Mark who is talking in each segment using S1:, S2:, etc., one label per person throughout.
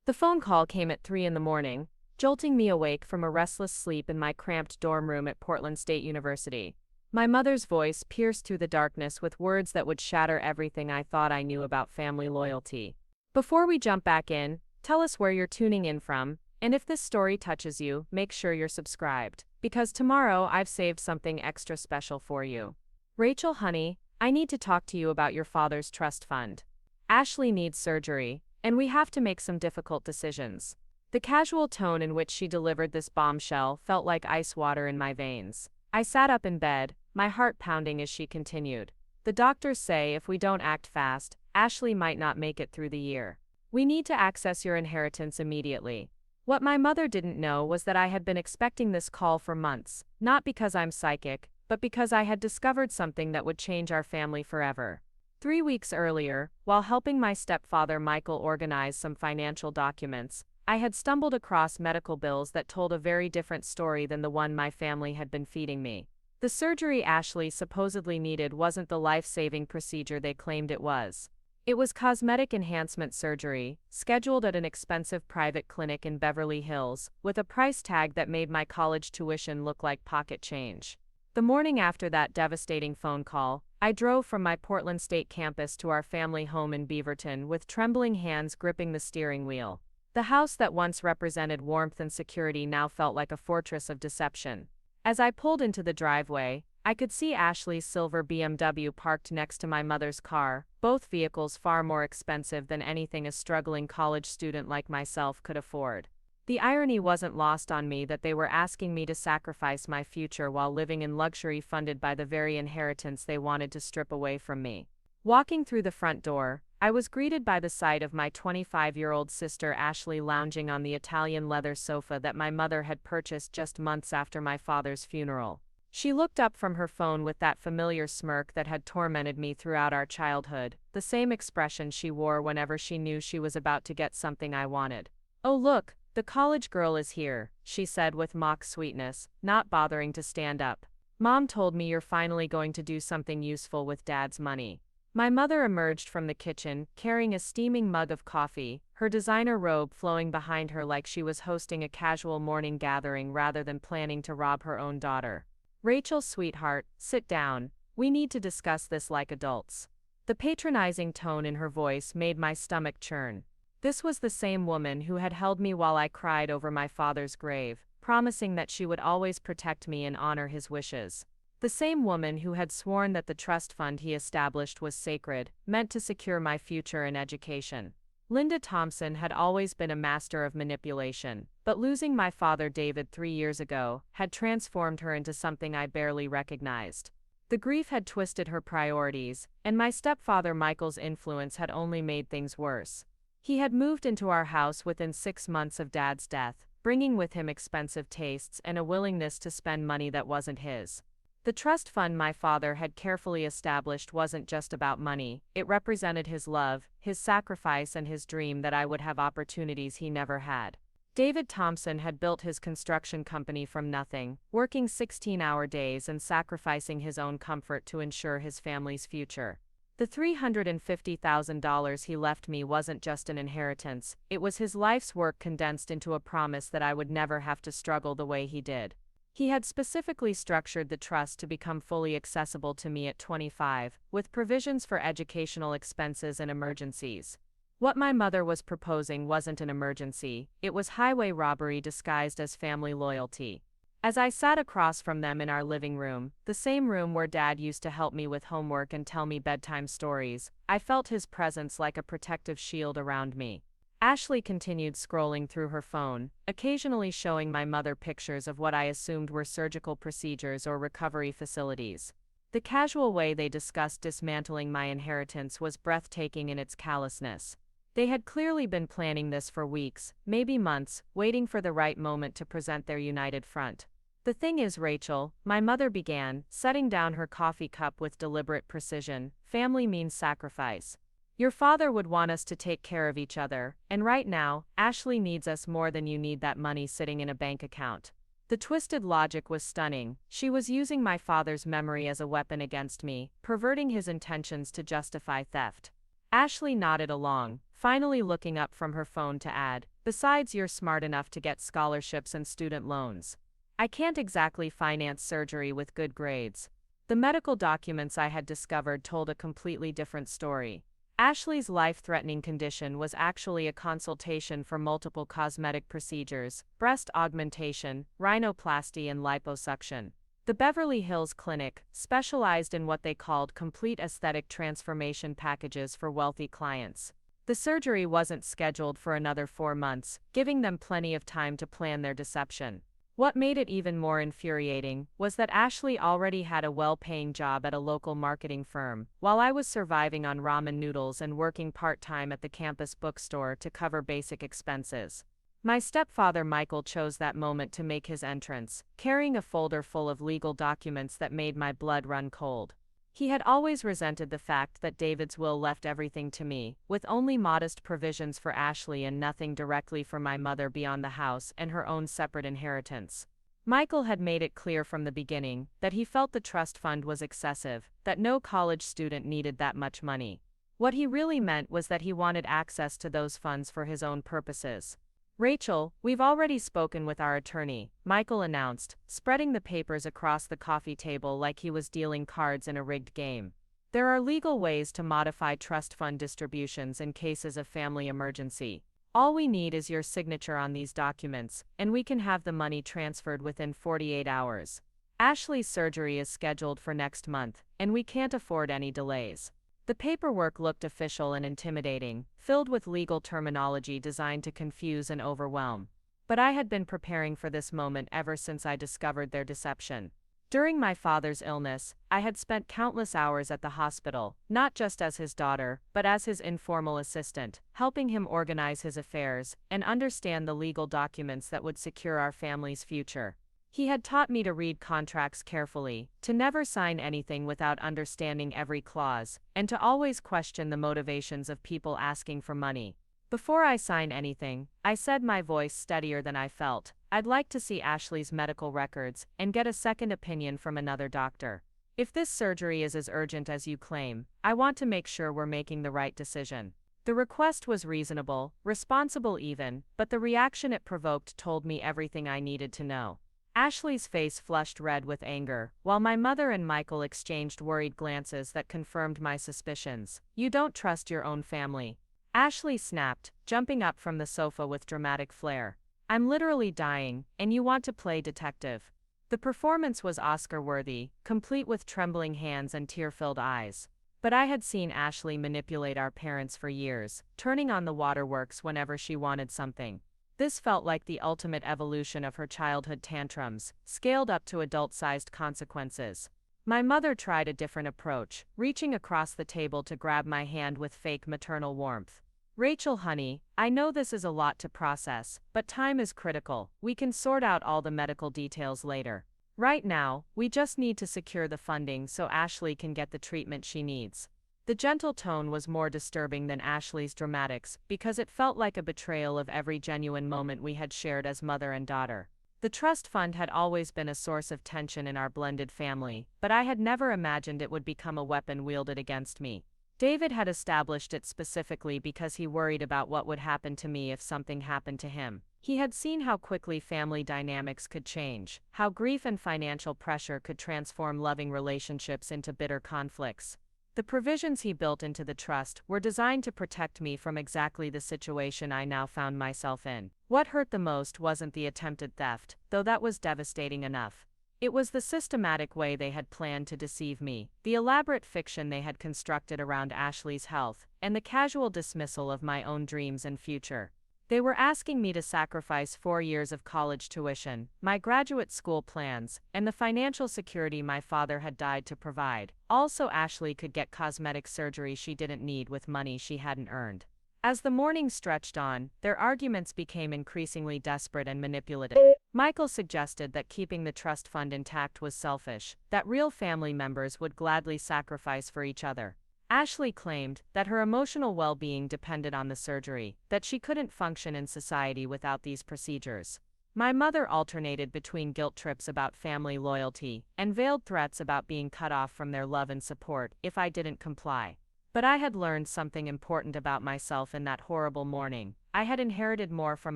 S1: The phone call came at 3 in the morning, jolting me awake from a restless sleep in my cramped dorm room at Portland State University. My mother's voice pierced through the darkness with words that would shatter everything I thought I knew about family loyalty. Before we jump back in, tell us where you're tuning in from, and if this story touches you, make sure you're subscribed, because tomorrow I've saved something extra special for you. Rachel, honey, I need to talk to you about your father's trust fund. Ashley needs surgery, and we have to make some difficult decisions. The casual tone in which she delivered this bombshell felt like ice water in my veins. I sat up in bed, my heart pounding as she continued. The doctors say if we don't act fast, Ashley might not make it through the year. We need to access your inheritance immediately. What my mother didn't know was that I had been expecting this call for months, not because I'm psychic, but because I had discovered something that would change our family forever. 3 weeks earlier, while helping my stepfather Michael organize some financial documents, I had stumbled across medical bills that told a very different story than the one my family had been feeding me. The surgery Ashley supposedly needed wasn't the life-saving procedure they claimed it was. It was cosmetic enhancement surgery, scheduled at an expensive private clinic in Beverly Hills, with a price tag that made my college tuition look like pocket change. The morning after that devastating phone call, I drove from my Portland State campus to our family home in Beaverton with trembling hands gripping the steering wheel. The house that once represented warmth and security now felt like a fortress of deception. As I pulled into the driveway, I could see Ashley's silver BMW parked next to my mother's car, both vehicles far more expensive than anything a struggling college student like myself could afford. The irony wasn't lost on me that they were asking me to sacrifice my future while living in luxury funded by the very inheritance they wanted to strip away from me. Walking through the front door, I was greeted by the sight of my 25-year-old sister Ashley lounging on the Italian leather sofa that my mother had purchased just months after my father's funeral. She looked up from her phone with that familiar smirk that had tormented me throughout our childhood, the same expression she wore whenever she knew she was about to get something I wanted. "Oh look, the college girl is here," she said with mock sweetness, not bothering to stand up. "Mom told me you're finally going to do something useful with Dad's money." My mother emerged from the kitchen, carrying a steaming mug of coffee, her designer robe flowing behind her like she was hosting a casual morning gathering rather than planning to rob her own daughter. "Rachel, sweetheart, sit down. We need to discuss this like adults." The patronizing tone in her voice made my stomach churn. This was the same woman who had held me while I cried over my father's grave, promising that she would always protect me and honor his wishes. The same woman who had sworn that the trust fund he established was sacred, meant to secure my future and education. Linda Thompson had always been a master of manipulation, but losing my father David 3 years ago had transformed her into something I barely recognized. The grief had twisted her priorities, and my stepfather Michael's influence had only made things worse. He had moved into our house within 6 months of Dad's death, bringing with him expensive tastes and a willingness to spend money that wasn't his. The trust fund my father had carefully established wasn't just about money, it represented his love, his sacrifice, and his dream that I would have opportunities he never had. David Thompson had built his construction company from nothing, working 16-hour days and sacrificing his own comfort to ensure his family's future. The $350,000 he left me wasn't just an inheritance, it was his life's work condensed into a promise that I would never have to struggle the way he did. He had specifically structured the trust to become fully accessible to me at 25, with provisions for educational expenses and emergencies. What my mother was proposing wasn't an emergency, it was highway robbery disguised as family loyalty. As I sat across from them in our living room, the same room where Dad used to help me with homework and tell me bedtime stories, I felt his presence like a protective shield around me. Ashley continued scrolling through her phone, occasionally showing my mother pictures of what I assumed were surgical procedures or recovery facilities. The casual way they discussed dismantling my inheritance was breathtaking in its callousness. They had clearly been planning this for weeks, maybe months, waiting for the right moment to present their united front. "The thing is, Rachel," my mother began, setting down her coffee cup with deliberate precision, "family means sacrifice. Your father would want us to take care of each other, and right now, Ashley needs us more than you need that money sitting in a bank account." The twisted logic was stunning. She was using my father's memory as a weapon against me, perverting his intentions to justify theft. Ashley nodded along, finally looking up from her phone to add, "Besides, you're smart enough to get scholarships and student loans. I can't exactly finance surgery with good grades." The medical documents I had discovered told a completely different story. Ashley's life-threatening condition was actually a consultation for multiple cosmetic procedures: breast augmentation, rhinoplasty, and liposuction. The Beverly Hills clinic specialized in what they called complete aesthetic transformation packages for wealthy clients. The surgery wasn't scheduled for another 4 months, giving them plenty of time to plan their deception. What made it even more infuriating was that Ashley already had a well-paying job at a local marketing firm, while I was surviving on ramen noodles and working part-time at the campus bookstore to cover basic expenses. My stepfather Michael chose that moment to make his entrance, carrying a folder full of legal documents that made my blood run cold. He had always resented the fact that David's will left everything to me, with only modest provisions for Ashley and nothing directly for my mother beyond the house and her own separate inheritance. Michael had made it clear from the beginning that he felt the trust fund was excessive, that no college student needed that much money. What he really meant was that he wanted access to those funds for his own purposes. "Rachel, we've already spoken with our attorney," Michael announced, spreading the papers across the coffee table like he was dealing cards in a rigged game. "There are legal ways to modify trust fund distributions in cases of family emergency. All we need is your signature on these documents, and we can have the money transferred within 48 hours. Ashley's surgery is scheduled for next month, and we can't afford any delays." The paperwork looked official and intimidating, filled with legal terminology designed to confuse and overwhelm. But I had been preparing for this moment ever since I discovered their deception. During my father's illness, I had spent countless hours at the hospital, not just as his daughter, but as his informal assistant, helping him organize his affairs and understand the legal documents that would secure our family's future. He had taught me to read contracts carefully, to never sign anything without understanding every clause, and to always question the motivations of people asking for money. "Before I sign anything," I said, my voice steadier than I felt, "I'd like to see Ashley's medical records and get a second opinion from another doctor. If this surgery is as urgent as you claim, I want to make sure we're making the right decision." The request was reasonable, responsible even, but the reaction it provoked told me everything I needed to know. Ashley's face flushed red with anger, while my mother and Michael exchanged worried glances that confirmed my suspicions. "You don't trust your own family," Ashley snapped, jumping up from the sofa with dramatic flair. "I'm literally dying, and you want to play detective." The performance was Oscar-worthy, complete with trembling hands and tear-filled eyes. But I had seen Ashley manipulate our parents for years, turning on the waterworks whenever she wanted something. This felt like the ultimate evolution of her childhood tantrums, scaled up to adult-sized consequences. My mother tried a different approach, reaching across the table to grab my hand with fake maternal warmth. "Rachel, honey, I know this is a lot to process, but time is critical. We can sort out all the medical details later. Right now, we just need to secure the funding so Ashley can get the treatment she needs." The gentle tone was more disturbing than Ashley's dramatics because it felt like a betrayal of every genuine moment we had shared as mother and daughter. The trust fund had always been a source of tension in our blended family, but I had never imagined it would become a weapon wielded against me. David had established it specifically because he worried about what would happen to me if something happened to him. He had seen how quickly family dynamics could change, how grief and financial pressure could transform loving relationships into bitter conflicts. The provisions he built into the trust were designed to protect me from exactly the situation I now found myself in. What hurt the most wasn't the attempted theft, though that was devastating enough. It was the systematic way they had planned to deceive me, the elaborate fiction they had constructed around Ashley's health, and the casual dismissal of my own dreams and future. They were asking me to sacrifice 4 years of college tuition, my graduate school plans, and the financial security my father had died to provide, all so Ashley could get cosmetic surgery she didn't need with money she hadn't earned. As the morning stretched on, their arguments became increasingly desperate and manipulative. Michael suggested that keeping the trust fund intact was selfish, that real family members would gladly sacrifice for each other. Ashley claimed that her emotional well-being depended on the surgery, that she couldn't function in society without these procedures. My mother alternated between guilt trips about family loyalty and veiled threats about being cut off from their love and support if I didn't comply. But I had learned something important about myself in that horrible morning. I had inherited more from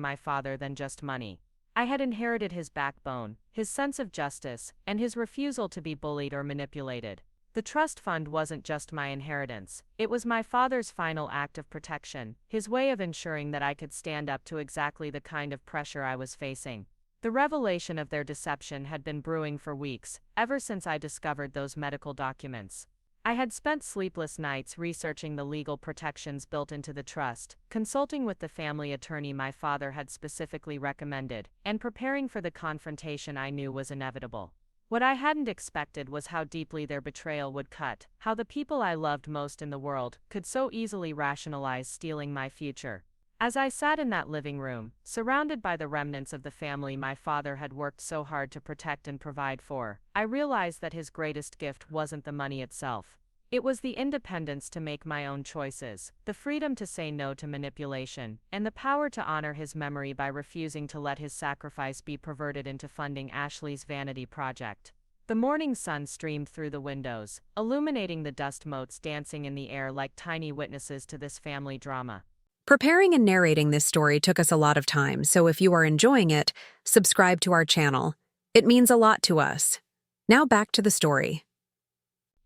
S1: my father than just money. I had inherited his backbone, his sense of justice, and his refusal to be bullied or manipulated. The trust fund wasn't just my inheritance, it was my father's final act of protection, his way of ensuring that I could stand up to exactly the kind of pressure I was facing. The revelation of their deception had been brewing for weeks, ever since I discovered those medical documents. I had spent sleepless nights researching the legal protections built into the trust, consulting with the family attorney my father had specifically recommended, and preparing for the confrontation I knew was inevitable. What I hadn't expected was how deeply their betrayal would cut, how the people I loved most in the world could so easily rationalize stealing my future. As I sat in that living room, surrounded by the remnants of the family my father had worked so hard to protect and provide for, I realized that his greatest gift wasn't the money itself. It was the independence to make my own choices, the freedom to say no to manipulation, and the power to honor his memory by refusing to let his sacrifice be perverted into funding Ashley's vanity project. The morning sun streamed through the windows, illuminating the dust motes dancing in the air like tiny witnesses to this family drama.
S2: Preparing and narrating this story took us a lot of time, so if you are enjoying it, subscribe to our channel. It means a lot to us. Now back to the story.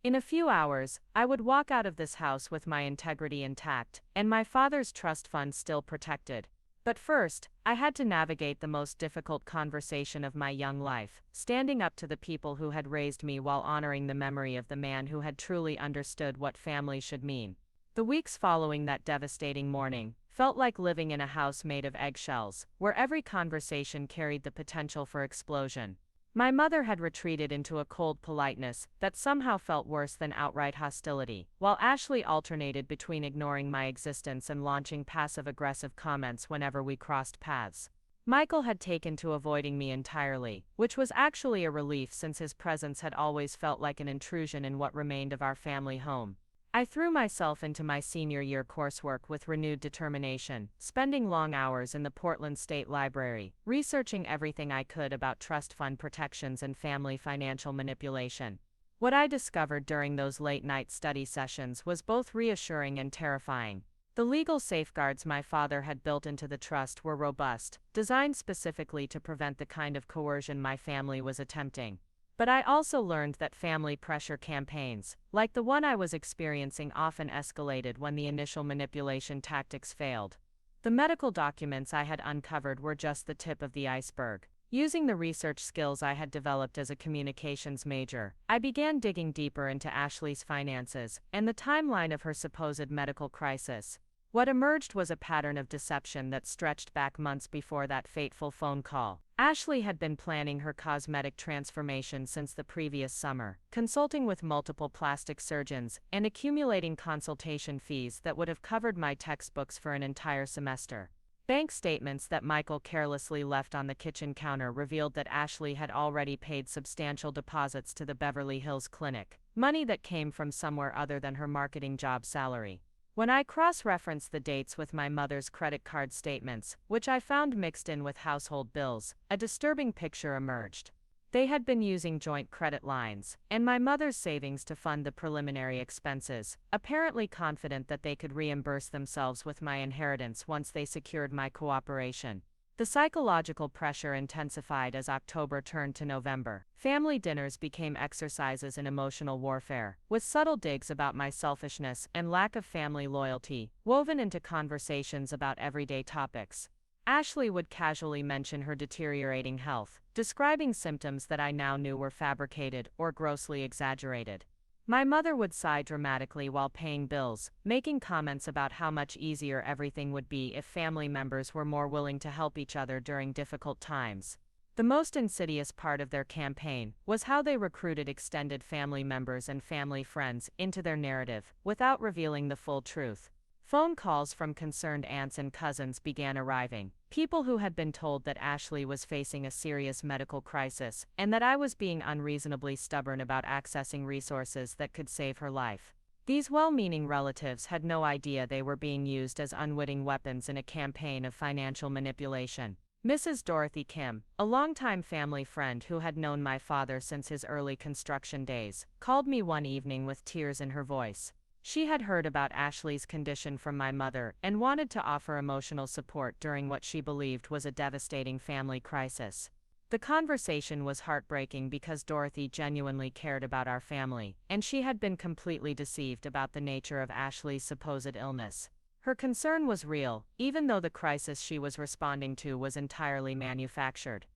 S1: In a few hours, I would walk out of this house with my integrity intact, and my father's trust fund still protected. But first, I had to navigate the most difficult conversation of my young life, standing up to the people who had raised me while honoring the memory of the man who had truly understood what family should mean. The weeks following that devastating morning felt like living in a house made of eggshells, where every conversation carried the potential for explosion. My mother had retreated into a cold politeness that somehow felt worse than outright hostility, while Ashley alternated between ignoring my existence and launching passive-aggressive comments whenever we crossed paths. Michael had taken to avoiding me entirely, which was actually a relief since his presence had always felt like an intrusion in what remained of our family home. I threw myself into my senior year coursework with renewed determination, spending long hours in the Portland State Library, researching everything I could about trust fund protections and family financial manipulation. What I discovered during those late-night study sessions was both reassuring and terrifying. The legal safeguards my father had built into the trust were robust, designed specifically to prevent the kind of coercion my family was attempting. But I also learned that family pressure campaigns, like the one I was experiencing, often escalated when the initial manipulation tactics failed. The medical documents I had uncovered were just the tip of the iceberg. Using the research skills I had developed as a communications major, I began digging deeper into Ashley's finances and the timeline of her supposed medical crisis. What emerged was a pattern of deception that stretched back months before that fateful phone call. Ashley had been planning her cosmetic transformation since the previous summer, consulting with multiple plastic surgeons and accumulating consultation fees that would have covered my textbooks for an entire semester. Bank statements that Michael carelessly left on the kitchen counter revealed that Ashley had already paid substantial deposits to the Beverly Hills clinic, money that came from somewhere other than her marketing job salary. When I cross-referenced the dates with my mother's credit card statements, which I found mixed in with household bills, a disturbing picture emerged. They had been using joint credit lines, and my mother's savings to fund the preliminary expenses, apparently confident that they could reimburse themselves with my inheritance once they secured my cooperation. The psychological pressure intensified as October turned to November. Family dinners became exercises in emotional warfare, with subtle digs about my selfishness and lack of family loyalty, woven into conversations about everyday topics. Ashley would casually mention her deteriorating health, describing symptoms that I now knew were fabricated or grossly exaggerated. My mother would sigh dramatically while paying bills, making comments about how much easier everything would be if family members were more willing to help each other during difficult times. The most insidious part of their campaign was how they recruited extended family members and family friends into their narrative, without revealing the full truth. Phone calls from concerned aunts and cousins began arriving, people who had been told that Ashley was facing a serious medical crisis and that I was being unreasonably stubborn about accessing resources that could save her life. These well-meaning relatives had no idea they were being used as unwitting weapons in a campaign of financial manipulation. Mrs. Dorothy Kim, a longtime family friend who had known my father since his early construction days, called me one evening with tears in her voice. She had heard about Ashley's condition from my mother and wanted to offer emotional support during what she believed was a devastating family crisis. The conversation was heartbreaking because Dorothy genuinely cared about our family, and she had been completely deceived about the nature of Ashley's supposed illness. Her concern was real, even though the crisis she was responding to was entirely manufactured.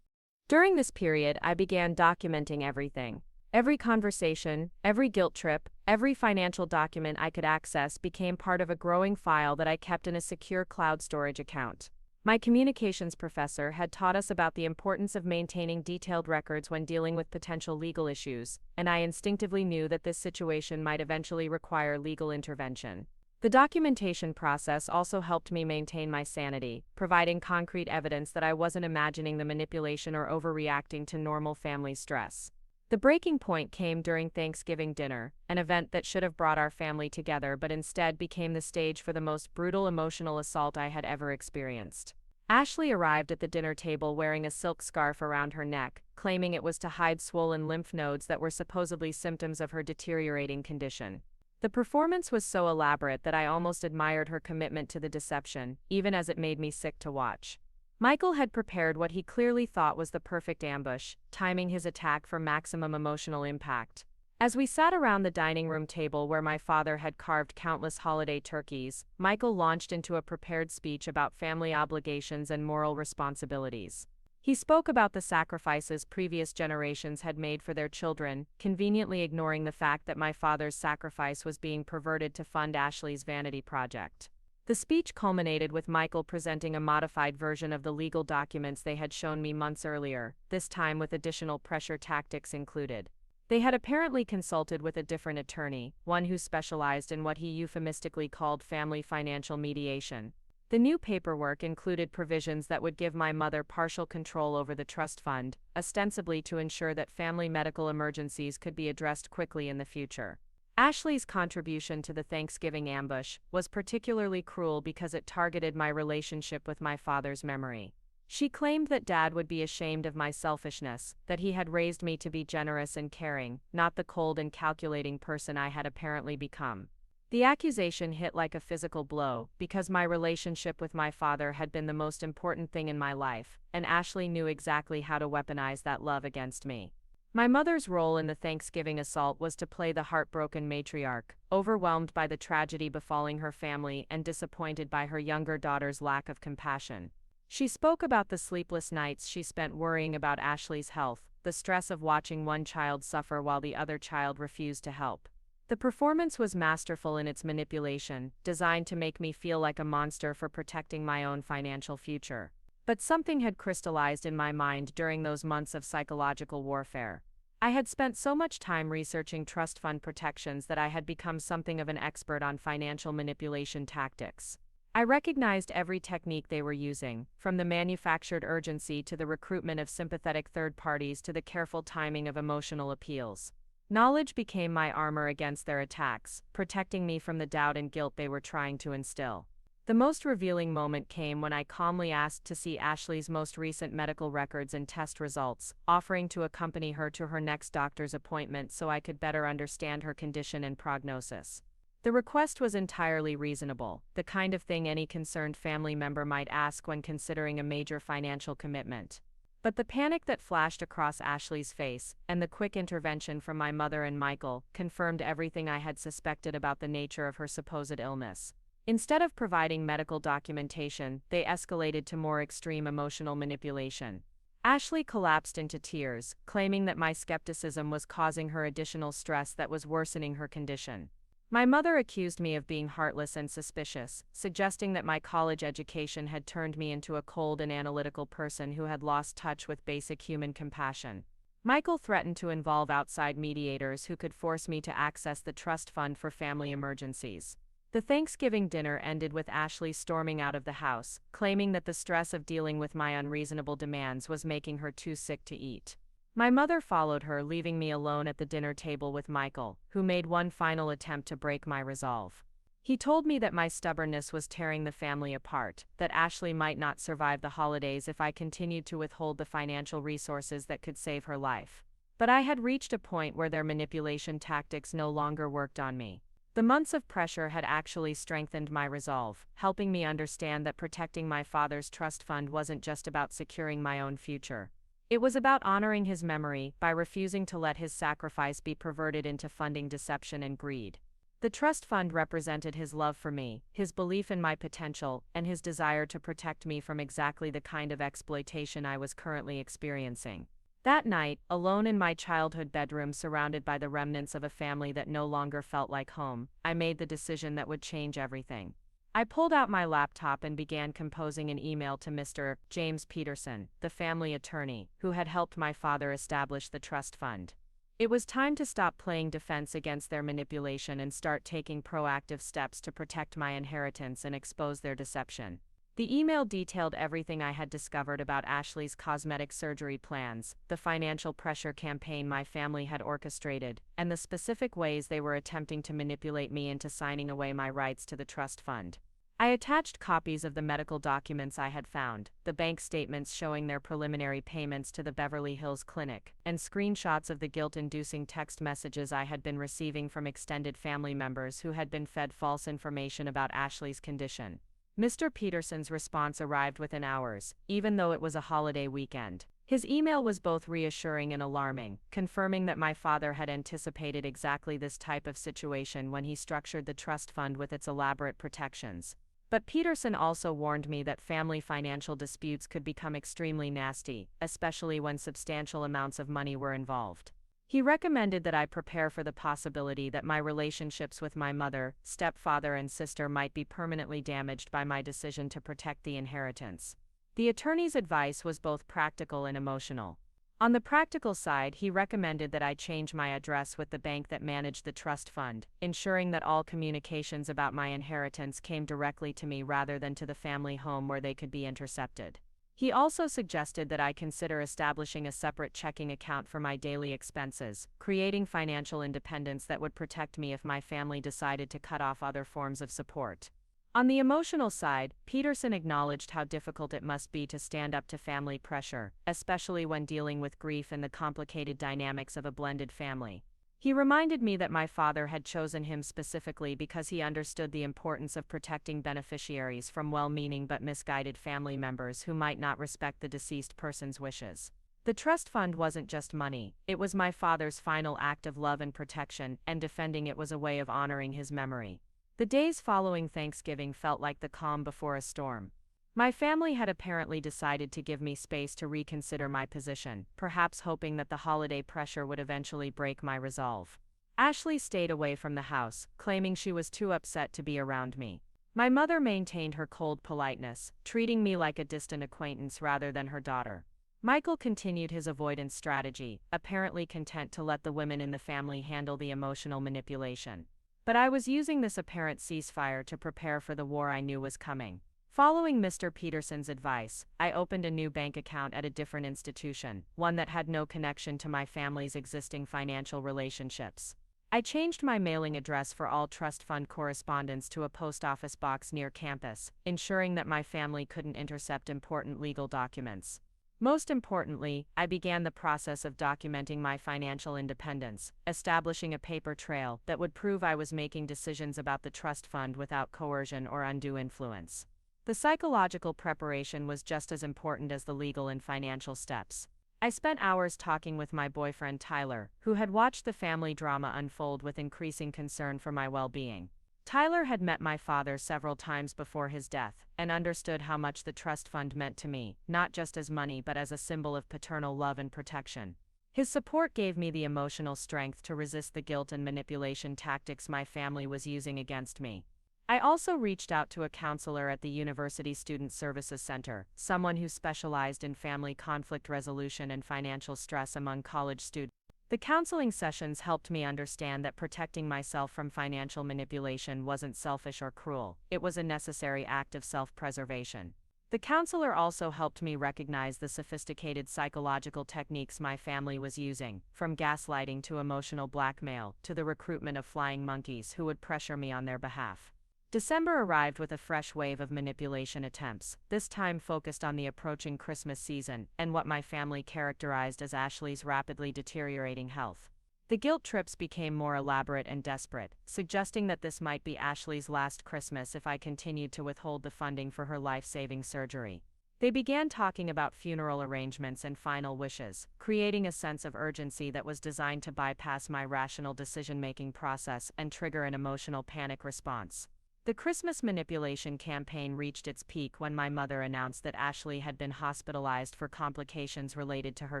S1: During this period, I began documenting everything. Every conversation, every guilt trip, every financial document I could access became part of a growing file that I kept in a secure cloud storage account. My communications professor had taught us about the importance of maintaining detailed records when dealing with potential legal issues, and I instinctively knew that this situation might eventually require legal intervention. The documentation process also helped me maintain my sanity, providing concrete evidence that I wasn't imagining the manipulation or overreacting to normal family stress. The breaking point came during Thanksgiving dinner, an event that should have brought our family together but instead became the stage for the most brutal emotional assault I had ever experienced. Ashley arrived at the dinner table wearing a silk scarf around her neck, claiming it was to hide swollen lymph nodes that were supposedly symptoms of her deteriorating condition. The performance was so elaborate that I almost admired her commitment to the deception, even as it made me sick to watch. Michael had prepared what he clearly thought was the perfect ambush, timing his attack for maximum emotional impact. As we sat around the dining room table where my father had carved countless holiday turkeys, Michael launched into a prepared speech about family obligations and moral responsibilities. He spoke about the sacrifices previous generations had made for their children, conveniently ignoring the fact that my father's sacrifice was being perverted to fund Ashley's vanity project. The speech culminated with Michael presenting a modified version of the legal documents they had shown me months earlier, this time with additional pressure tactics included. They had apparently consulted with a different attorney, one who specialized in what he euphemistically called family financial mediation. The new paperwork included provisions that would give my mother partial control over the trust fund, ostensibly to ensure that family medical emergencies could be addressed quickly in the future. Ashley's contribution to the Thanksgiving ambush was particularly cruel because it targeted my relationship with my father's memory. She claimed that Dad would be ashamed of my selfishness, that he had raised me to be generous and caring, not the cold and calculating person I had apparently become. The accusation hit like a physical blow, because my relationship with my father had been the most important thing in my life, and Ashley knew exactly how to weaponize that love against me. My mother's role in the Thanksgiving assault was to play the heartbroken matriarch, overwhelmed by the tragedy befalling her family and disappointed by her younger daughter's lack of compassion. She spoke about the sleepless nights she spent worrying about Ashley's health, the stress of watching one child suffer while the other child refused to help. The performance was masterful in its manipulation, designed to make me feel like a monster for protecting my own financial future. But something had crystallized in my mind during those months of psychological warfare. I had spent so much time researching trust fund protections that I had become something of an expert on financial manipulation tactics. I recognized every technique they were using, from the manufactured urgency to the recruitment of sympathetic third parties to the careful timing of emotional appeals. Knowledge became my armor against their attacks, protecting me from the doubt and guilt they were trying to instill. The most revealing moment came when I calmly asked to see Ashley's most recent medical records and test results, offering to accompany her to her next doctor's appointment so I could better understand her condition and prognosis. The request was entirely reasonable, the kind of thing any concerned family member might ask when considering a major financial commitment. But the panic that flashed across Ashley's face, and the quick intervention from my mother and Michael, confirmed everything I had suspected about the nature of her supposed illness. Instead of providing medical documentation, they escalated to more extreme emotional manipulation. Ashley collapsed into tears, claiming that my skepticism was causing her additional stress that was worsening her condition. My mother accused me of being heartless and suspicious, suggesting that my college education had turned me into a cold and analytical person who had lost touch with basic human compassion. Michael threatened to involve outside mediators who could force me to access the trust fund for family emergencies. The Thanksgiving dinner ended with Ashley storming out of the house, claiming that the stress of dealing with my unreasonable demands was making her too sick to eat. My mother followed her, leaving me alone at the dinner table with Michael, who made one final attempt to break my resolve. He told me that my stubbornness was tearing the family apart, that Ashley might not survive the holidays if I continued to withhold the financial resources that could save her life. But I had reached a point where their manipulation tactics no longer worked on me. The months of pressure had actually strengthened my resolve, helping me understand that protecting my father's trust fund wasn't just about securing my own future. It was about honoring his memory by refusing to let his sacrifice be perverted into funding deception and greed. The trust fund represented his love for me, his belief in my potential, and his desire to protect me from exactly the kind of exploitation I was currently experiencing. That night, alone in my childhood bedroom surrounded by the remnants of a family that no longer felt like home, I made the decision that would change everything. I pulled out my laptop and began composing an email to Mr. James Peterson, the family attorney, who had helped my father establish the trust fund. It was time to stop playing defense against their manipulation and start taking proactive steps to protect my inheritance and expose their deception. The email detailed everything I had discovered about Ashley's cosmetic surgery plans, the financial pressure campaign my family had orchestrated, and the specific ways they were attempting to manipulate me into signing away my rights to the trust fund. I attached copies of the medical documents I had found, the bank statements showing their preliminary payments to the Beverly Hills clinic, and screenshots of the guilt-inducing text messages I had been receiving from extended family members who had been fed false information about Ashley's condition. Mr. Peterson's response arrived within hours, even though it was a holiday weekend. His email was both reassuring and alarming, confirming that my father had anticipated exactly this type of situation when he structured the trust fund with its elaborate protections. But Peterson also warned me that family financial disputes could become extremely nasty, especially when substantial amounts of money were involved. He recommended that I prepare for the possibility that my relationships with my mother, stepfather, and sister might be permanently damaged by my decision to protect the inheritance. The attorney's advice was both practical and emotional. On the practical side, he recommended that I change my address with the bank that managed the trust fund, ensuring that all communications about my inheritance came directly to me rather than to the family home where they could be intercepted. He also suggested that I consider establishing a separate checking account for my daily expenses, creating financial independence that would protect me if my family decided to cut off other forms of support. On the emotional side, Peterson acknowledged how difficult it must be to stand up to family pressure, especially when dealing with grief and the complicated dynamics of a blended family. He reminded me that my father had chosen him specifically because he understood the importance of protecting beneficiaries from well-meaning but misguided family members who might not respect the deceased person's wishes. The trust fund wasn't just money, it was my father's final act of love and protection, and defending it was a way of honoring his memory. The days following Thanksgiving felt like the calm before a storm. My family had apparently decided to give me space to reconsider my position, perhaps hoping that the holiday pressure would eventually break my resolve. Ashley stayed away from the house, claiming she was too upset to be around me. My mother maintained her cold politeness, treating me like a distant acquaintance rather than her daughter. Michael continued his avoidance strategy, apparently content to let the women in the family handle the emotional manipulation. But I was using this apparent ceasefire to prepare for the war I knew was coming. Following Mr. Peterson's advice, I opened a new bank account at a different institution, one that had no connection to my family's existing financial relationships. I changed my mailing address for all trust fund correspondence to a post office box near campus, ensuring that my family couldn't intercept important legal documents. Most importantly, I began the process of documenting my financial independence, establishing a paper trail that would prove I was making decisions about the trust fund without coercion or undue influence. The psychological preparation was just as important as the legal and financial steps. I spent hours talking with my boyfriend Tyler, who had watched the family drama unfold with increasing concern for my well-being. Tyler had met my father several times before his death, and understood how much the trust fund meant to me, not just as money but as a symbol of paternal love and protection. His support gave me the emotional strength to resist the guilt and manipulation tactics my family was using against me. I also reached out to a counselor at the University Student Services Center, someone who specialized in family conflict resolution and financial stress among college students. The counseling sessions helped me understand that protecting myself from financial manipulation wasn't selfish or cruel, it was a necessary act of self-preservation. The counselor also helped me recognize the sophisticated psychological techniques my family was using, from gaslighting to emotional blackmail to the recruitment of flying monkeys who would pressure me on their behalf. December arrived with a fresh wave of manipulation attempts, this time focused on the approaching Christmas season and what my family characterized as Ashley's rapidly deteriorating health. The guilt trips became more elaborate and desperate, suggesting that this might be Ashley's last Christmas if I continued to withhold the funding for her life-saving surgery. They began talking about funeral arrangements and final wishes, creating a sense of urgency that was designed to bypass my rational decision-making process and trigger an emotional panic response. The Christmas manipulation campaign reached its peak when my mother announced that Ashley had been hospitalized for complications related to her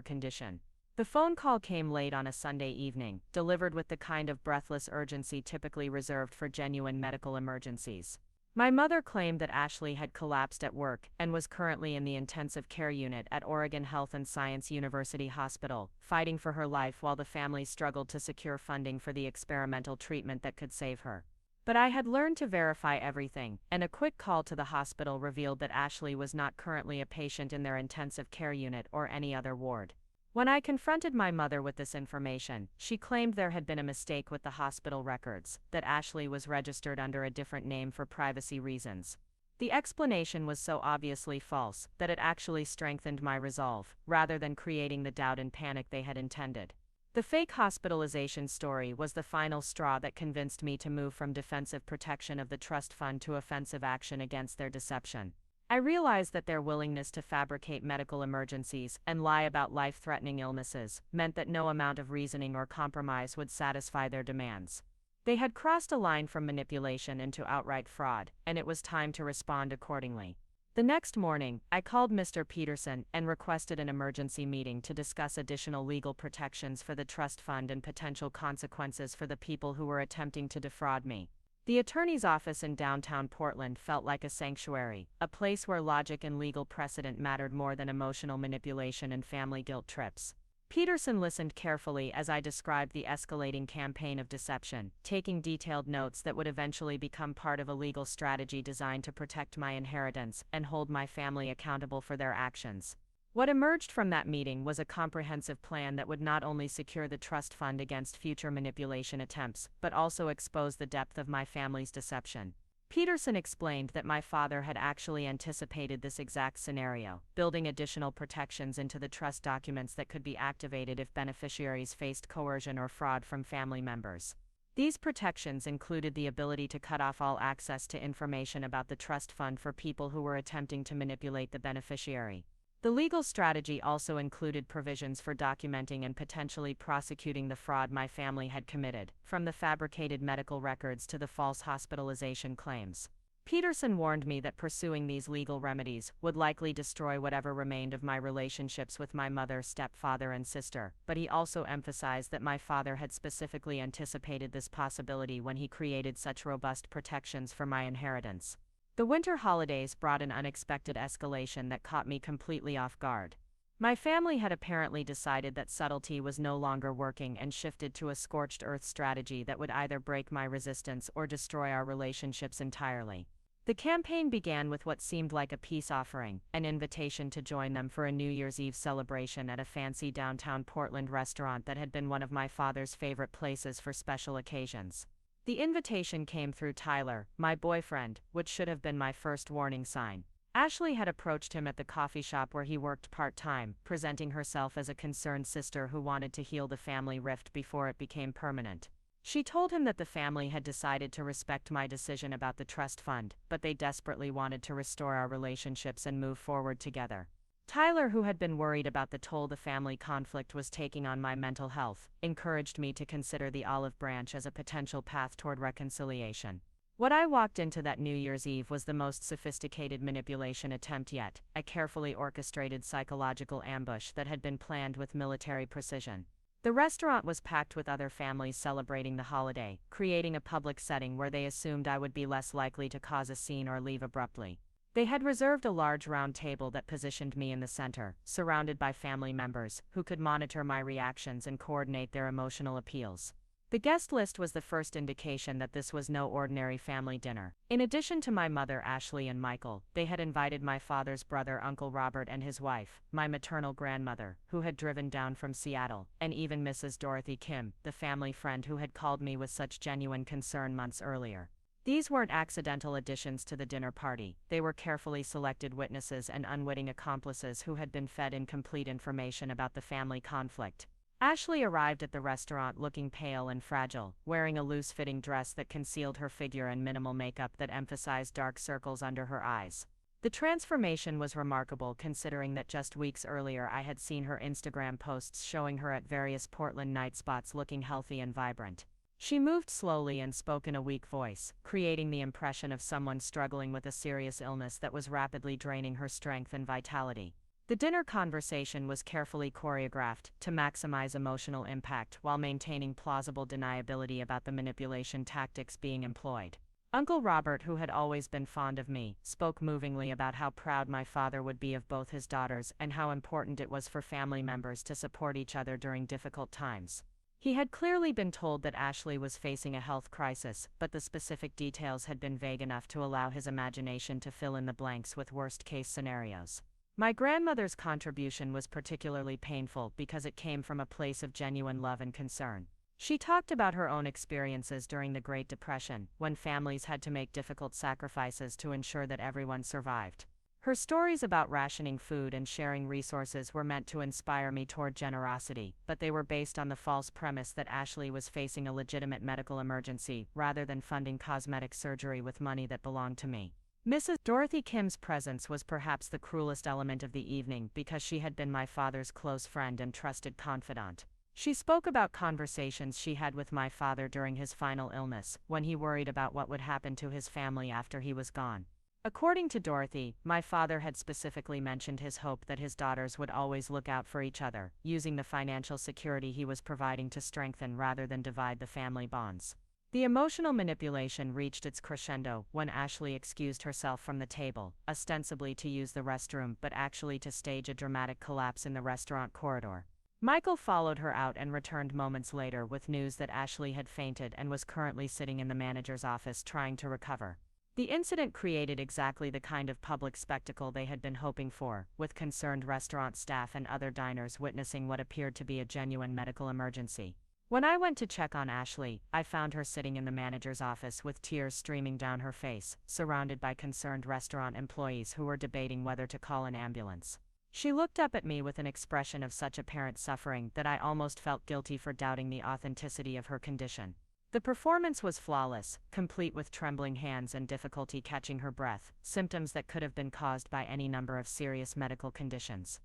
S1: condition. The phone call came late on a Sunday evening, delivered with the kind of breathless urgency typically reserved for genuine medical emergencies. My mother claimed that Ashley had collapsed at work and was currently in the intensive care unit at Oregon Health and Science University Hospital, fighting for her life while the family struggled to secure funding for the experimental treatment that could save her. But I had learned to verify everything, and a quick call to the hospital revealed that Ashley was not currently a patient in their intensive care unit or any other ward. When I confronted my mother with this information, she claimed there had been a mistake with the hospital records, that Ashley was registered under a different name for privacy reasons. The explanation was so obviously false that it actually strengthened my resolve, rather than creating the doubt and panic they had intended. The fake hospitalization story was the final straw that convinced me to move from defensive protection of the trust fund to offensive action against their deception. I realized that their willingness to fabricate medical emergencies and lie about life-threatening illnesses meant that no amount of reasoning or compromise would satisfy their demands. They had crossed a line from manipulation into outright fraud, and it was time to respond accordingly. The next morning, I called Mr. Peterson and requested an emergency meeting to discuss additional legal protections for the trust fund and potential consequences for the people who were attempting to defraud me. The attorney's office in downtown Portland felt like a sanctuary, a place where logic and legal precedent mattered more than emotional manipulation and family guilt trips. Peterson listened carefully as I described the escalating campaign of deception, taking detailed notes that would eventually become part of a legal strategy designed to protect my inheritance and hold my family accountable for their actions. What emerged from that meeting was a comprehensive plan that would not only secure the trust fund against future manipulation attempts, but also expose the depth of my family's deception. Peterson explained that my father had actually anticipated this exact scenario, building additional protections into the trust documents that could be activated if beneficiaries faced coercion or fraud from family members. These protections included the ability to cut off all access to information about the trust fund for people who were attempting to manipulate the beneficiary. The legal strategy also included provisions for documenting and potentially prosecuting the fraud my family had committed, from the fabricated medical records to the false hospitalization claims. Peterson warned me that pursuing these legal remedies would likely destroy whatever remained of my relationships with my mother, stepfather, and sister, but he also emphasized that my father had specifically anticipated this possibility when he created such robust protections for my inheritance. The winter holidays brought an unexpected escalation that caught me completely off guard. My family had apparently decided that subtlety was no longer working and shifted to a scorched earth strategy that would either break my resistance or destroy our relationships entirely. The campaign began with what seemed like a peace offering, an invitation to join them for a New Year's Eve celebration at a fancy downtown Portland restaurant that had been one of my father's favorite places for special occasions. The invitation came through Tyler, my boyfriend, which should have been my first warning sign. Ashley had approached him at the coffee shop where he worked part-time, presenting herself as a concerned sister who wanted to heal the family rift before it became permanent. She told him that the family had decided to respect my decision about the trust fund, but they desperately wanted to restore our relationships and move forward together. Tyler, who had been worried about the toll the family conflict was taking on my mental health, encouraged me to consider the olive branch as a potential path toward reconciliation. What I walked into that New Year's Eve was the most sophisticated manipulation attempt yet, a carefully orchestrated psychological ambush that had been planned with military precision. The restaurant was packed with other families celebrating the holiday, creating a public setting where they assumed I would be less likely to cause a scene or leave abruptly. They had reserved a large round table that positioned me in the center, surrounded by family members, who could monitor my reactions and coordinate their emotional appeals. The guest list was the first indication that this was no ordinary family dinner. In addition to my mother Ashley and Michael, they had invited my father's brother Uncle Robert and his wife, my maternal grandmother, who had driven down from Seattle, and even Mrs. Dorothy Kim, the family friend who had called me with such genuine concern months earlier. These weren't accidental additions to the dinner party, they were carefully selected witnesses and unwitting accomplices who had been fed incomplete information about the family conflict. Ashley arrived at the restaurant looking pale and fragile, wearing a loose-fitting dress that concealed her figure and minimal makeup that emphasized dark circles under her eyes. The transformation was remarkable considering that just weeks earlier I had seen her Instagram posts showing her at various Portland night spots looking healthy and vibrant. She moved slowly and spoke in a weak voice, creating the impression of someone struggling with a serious illness that was rapidly draining her strength and vitality. The dinner conversation was carefully choreographed to maximize emotional impact while maintaining plausible deniability about the manipulation tactics being employed. Uncle Robert, who had always been fond of me, spoke movingly about how proud my father would be of both his daughters and how important it was for family members to support each other during difficult times. He had clearly been told that Ashley was facing a health crisis, but the specific details had been vague enough to allow his imagination to fill in the blanks with worst-case scenarios. My grandmother's contribution was particularly painful because it came from a place of genuine love and concern. She talked about her own experiences during the Great Depression, when families had to make difficult sacrifices to ensure that everyone survived. Her stories about rationing food and sharing resources were meant to inspire me toward generosity, but they were based on the false premise that Ashley was facing a legitimate medical emergency rather than funding cosmetic surgery with money that belonged to me. Mrs. Dorothy Kim's presence was perhaps the cruelest element of the evening because she had been my father's close friend and trusted confidant. She spoke about conversations she had with my father during his final illness, when he worried about what would happen to his family after he was gone. According to Dorothy, my father had specifically mentioned his hope that his daughters would always look out for each other, using the financial security he was providing to strengthen rather than divide the family bonds. The emotional manipulation reached its crescendo when Ashley excused herself from the table, ostensibly to use the restroom but actually to stage a dramatic collapse in the restaurant corridor. Michael followed her out and returned moments later with news that Ashley had fainted and was currently sitting in the manager's office trying to recover. The incident created exactly the kind of public spectacle they had been hoping for, with concerned restaurant staff and other diners witnessing what appeared to be a genuine medical emergency. When I went to check on Ashley, I found her sitting in the manager's office with tears streaming down her face, surrounded by concerned restaurant employees who were debating whether to call an ambulance. She looked up at me with an expression of such apparent suffering that I almost felt guilty for doubting the authenticity of her condition. The performance was flawless, complete with trembling hands and difficulty catching her breath, symptoms that could have been caused by any number of serious medical conditions.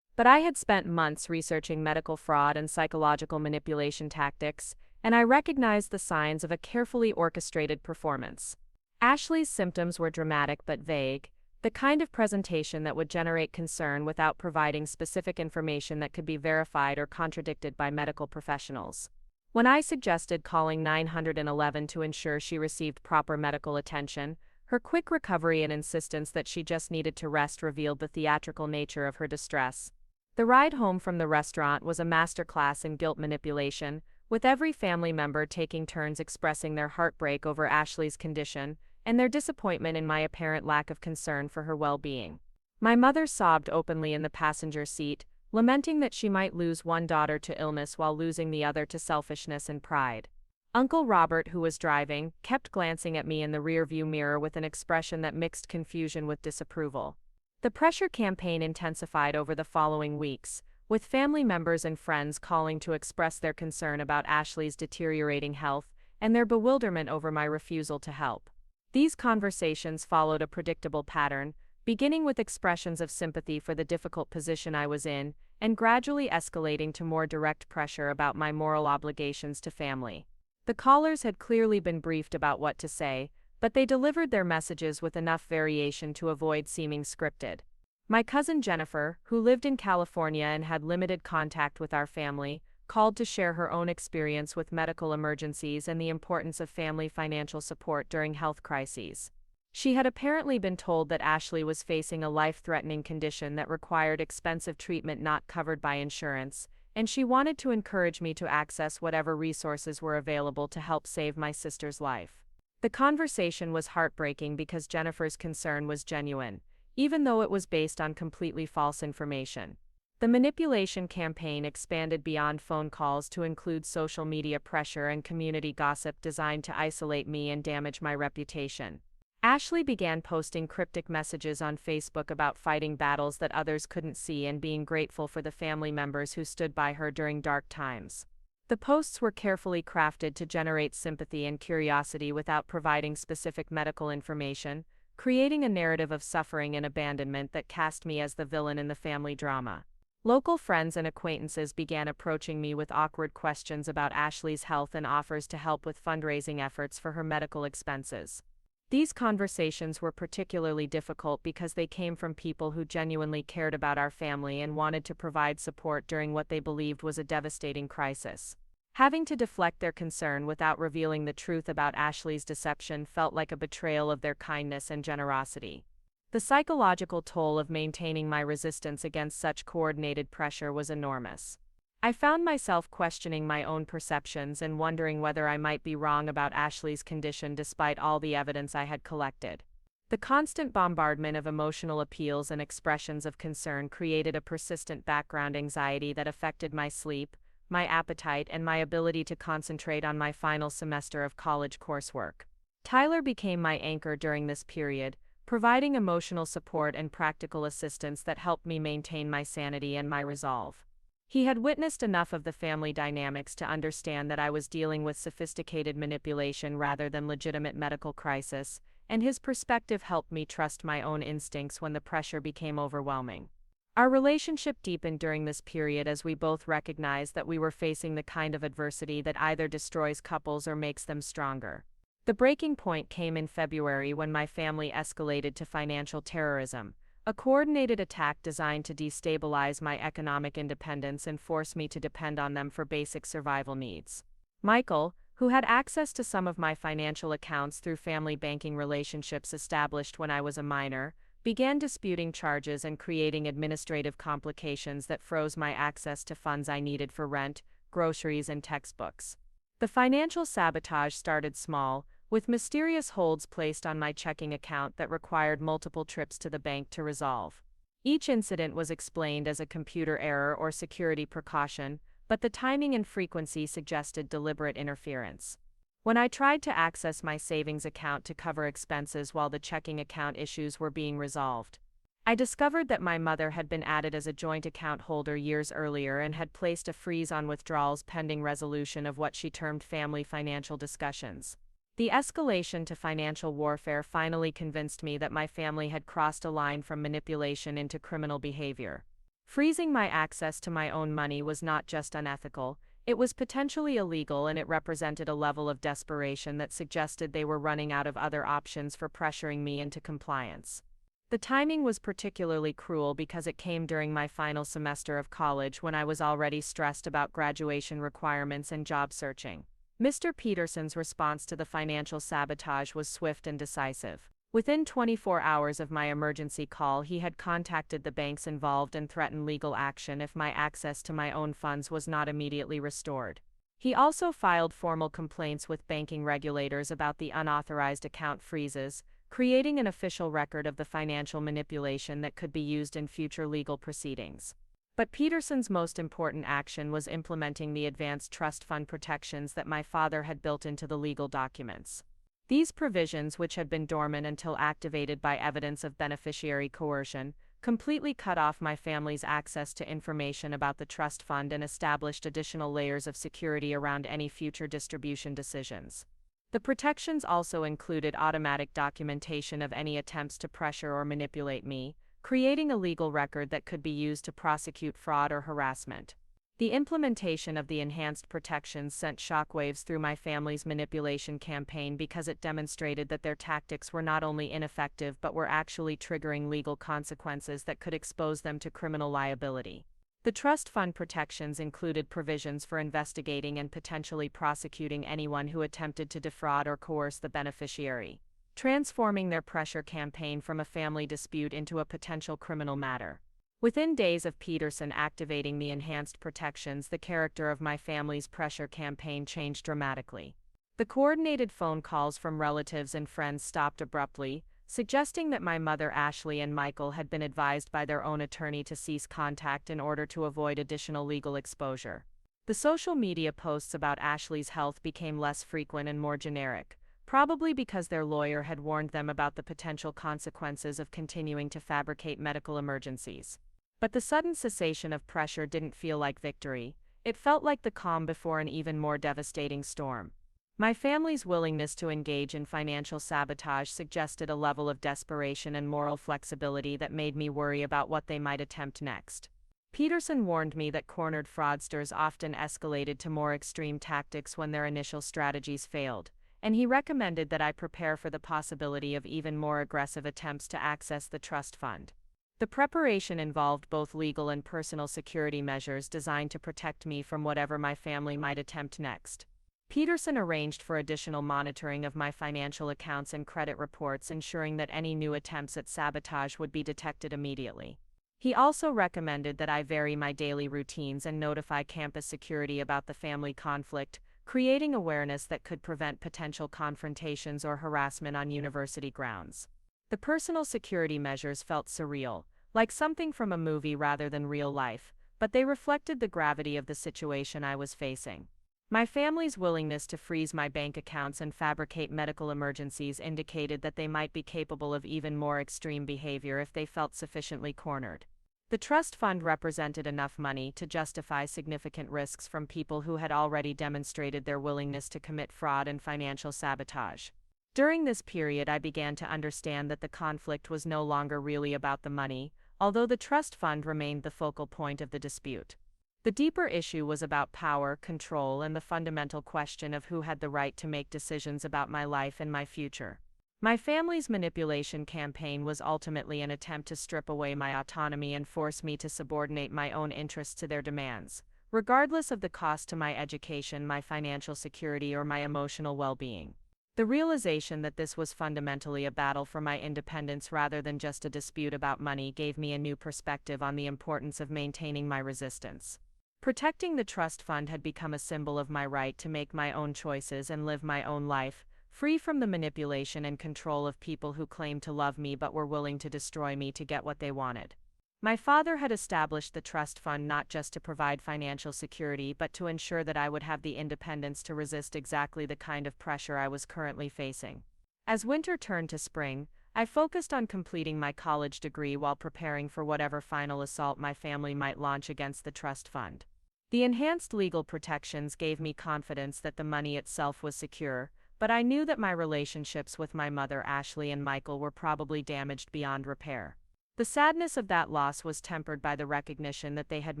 S1: But I had spent months researching medical fraud and psychological manipulation tactics, and I recognized the signs of a carefully orchestrated performance. Ashley's symptoms were dramatic but vague, the kind of presentation that would generate concern without providing specific information that could be verified or contradicted by medical professionals. When I suggested calling 911 to ensure she received proper medical attention, her quick recovery and insistence that she just needed to rest revealed the theatrical nature of her distress. The ride home from the restaurant was a masterclass in guilt manipulation, with every family member taking turns expressing their heartbreak over Ashley's condition and their disappointment in my apparent lack of concern for her well-being. My mother sobbed openly in the passenger seat, lamenting that she might lose one daughter to illness while losing the other to selfishness and pride. Uncle Robert, who was driving, kept glancing at me in the rearview mirror with an expression that mixed confusion with disapproval. The pressure campaign intensified over the following weeks, with family members and friends calling to express their concern about Ashley's deteriorating health and their bewilderment over my refusal to help. These conversations followed a predictable pattern, beginning with expressions of sympathy for the difficult position I was in, and gradually escalating to more direct pressure about my moral obligations to family. The callers had clearly been briefed about what to say, but they delivered their messages with enough variation to avoid seeming scripted. My cousin Jennifer, who lived in California and had limited contact with our family, called to share her own experience with medical emergencies and the importance of family financial support during health crises. She had apparently been told that Ashley was facing a life-threatening condition that required expensive treatment not covered by insurance, and she wanted to encourage me to access whatever resources were available to help save my sister's life. The conversation was heartbreaking because Jennifer's concern was genuine, even though it was based on completely false information. The manipulation campaign expanded beyond phone calls to include social media pressure and community gossip designed to isolate me and damage my reputation. Ashley began posting cryptic messages on Facebook about fighting battles that others couldn't see and being grateful for the family members who stood by her during dark times. The posts were carefully crafted to generate sympathy and curiosity without providing specific medical information, creating a narrative of suffering and abandonment that cast me as the villain in the family drama. Local friends and acquaintances began approaching me with awkward questions about Ashley's health and offers to help with fundraising efforts for her medical expenses. These conversations were particularly difficult because they came from people who genuinely cared about our family and wanted to provide support during what they believed was a devastating crisis. Having to deflect their concern without revealing the truth about Ashley's deception felt like a betrayal of their kindness and generosity. The psychological toll of maintaining my resistance against such coordinated pressure was enormous. I found myself questioning my own perceptions and wondering whether I might be wrong about Ashley's condition despite all the evidence I had collected. The constant bombardment of emotional appeals and expressions of concern created a persistent background anxiety that affected my sleep, my appetite, and my ability to concentrate on my final semester of college coursework. Tyler became my anchor during this period, providing emotional support and practical assistance that helped me maintain my sanity and my resolve. He had witnessed enough of the family dynamics to understand that I was dealing with sophisticated manipulation rather than legitimate medical crisis, and his perspective helped me trust my own instincts when the pressure became overwhelming. Our relationship deepened during this period as we both recognized that we were facing the kind of adversity that either destroys couples or makes them stronger. The breaking point came in February when my family escalated to financial terrorism, a coordinated attack designed to destabilize my economic independence and force me to depend on them for basic survival needs. Michael, who had access to some of my financial accounts through family banking relationships established when I was a minor, began disputing charges and creating administrative complications that froze my access to funds I needed for rent, groceries, and textbooks. The financial sabotage started small, with mysterious holds placed on my checking account that required multiple trips to the bank to resolve. Each incident was explained as a computer error or security precaution, but the timing and frequency suggested deliberate interference. When I tried to access my savings account to cover expenses while the checking account issues were being resolved, I discovered that my mother had been added as a joint account holder years earlier and had placed a freeze on withdrawals pending resolution of what she termed family financial discussions. The escalation to financial warfare finally convinced me that my family had crossed a line from manipulation into criminal behavior. Freezing my access to my own money was not just unethical, it was potentially illegal, and it represented a level of desperation that suggested they were running out of other options for pressuring me into compliance. The timing was particularly cruel because it came during my final semester of college when I was already stressed about graduation requirements and job searching. Mr. Peterson's response to the financial sabotage was swift and decisive. Within 24 hours of my emergency call, he had contacted the banks involved and threatened legal action if my access to my own funds was not immediately restored. He also filed formal complaints with banking regulators about the unauthorized account freezes, creating an official record of the financial manipulation that could be used in future legal proceedings. But Peterson's most important action was implementing the advanced trust fund protections that my father had built into the legal documents. These provisions, which had been dormant until activated by evidence of beneficiary coercion, completely cut off my family's access to information about the trust fund and established additional layers of security around any future distribution decisions. The protections also included automatic documentation of any attempts to pressure or manipulate me, creating a legal record that could be used to prosecute fraud or harassment. The implementation of the enhanced protections sent shockwaves through my family's manipulation campaign because it demonstrated that their tactics were not only ineffective but were actually triggering legal consequences that could expose them to criminal liability. The trust fund protections included provisions for investigating and potentially prosecuting anyone who attempted to defraud or coerce the beneficiary, transforming their pressure campaign from a family dispute into a potential criminal matter. Within days of Peterson activating the enhanced protections, the character of my family's pressure campaign changed dramatically. The coordinated phone calls from relatives and friends stopped abruptly, suggesting that my mother Ashley and Michael had been advised by their own attorney to cease contact in order to avoid additional legal exposure. The social media posts about Ashley's health became less frequent and more generic, probably because their lawyer had warned them about the potential consequences of continuing to fabricate medical emergencies. But the sudden cessation of pressure didn't feel like victory. It felt like the calm before an even more devastating storm. My family's willingness to engage in financial sabotage suggested a level of desperation and moral flexibility that made me worry about what they might attempt next. Peterson warned me that cornered fraudsters often escalated to more extreme tactics when their initial strategies failed, and he recommended that I prepare for the possibility of even more aggressive attempts to access the trust fund. The preparation involved both legal and personal security measures designed to protect me from whatever my family might attempt next. Peterson arranged for additional monitoring of my financial accounts and credit reports, ensuring that any new attempts at sabotage would be detected immediately. He also recommended that I vary my daily routines and notify campus security about the family conflict, creating awareness that could prevent potential confrontations or harassment on university grounds. The personal security measures felt surreal, like something from a movie rather than real life, but they reflected the gravity of the situation I was facing. My family's willingness to freeze my bank accounts and fabricate medical emergencies indicated that they might be capable of even more extreme behavior if they felt sufficiently cornered. The trust fund represented enough money to justify significant risks from people who had already demonstrated their willingness to commit fraud and financial sabotage. During this period, I began to understand that the conflict was no longer really about the money, although the trust fund remained the focal point of the dispute. The deeper issue was about power, control, and the fundamental question of who had the right to make decisions about my life and my future. My family's manipulation campaign was ultimately an attempt to strip away my autonomy and force me to subordinate my own interests to their demands, regardless of the cost to my education, my financial security, or my emotional well-being. The realization that this was fundamentally a battle for my independence rather than just a dispute about money gave me a new perspective on the importance of maintaining my resistance. Protecting the trust fund had become a symbol of my right to make my own choices and live my own life, free from the manipulation and control of people who claimed to love me but were willing to destroy me to get what they wanted. My father had established the trust fund not just to provide financial security but to ensure that I would have the independence to resist exactly the kind of pressure I was currently facing. As winter turned to spring, I focused on completing my college degree while preparing for whatever final assault my family might launch against the trust fund. The enhanced legal protections gave me confidence that the money itself was secure, but I knew that my relationships with my mother Ashley and Michael were probably damaged beyond repair. The sadness of that loss was tempered by the recognition that they had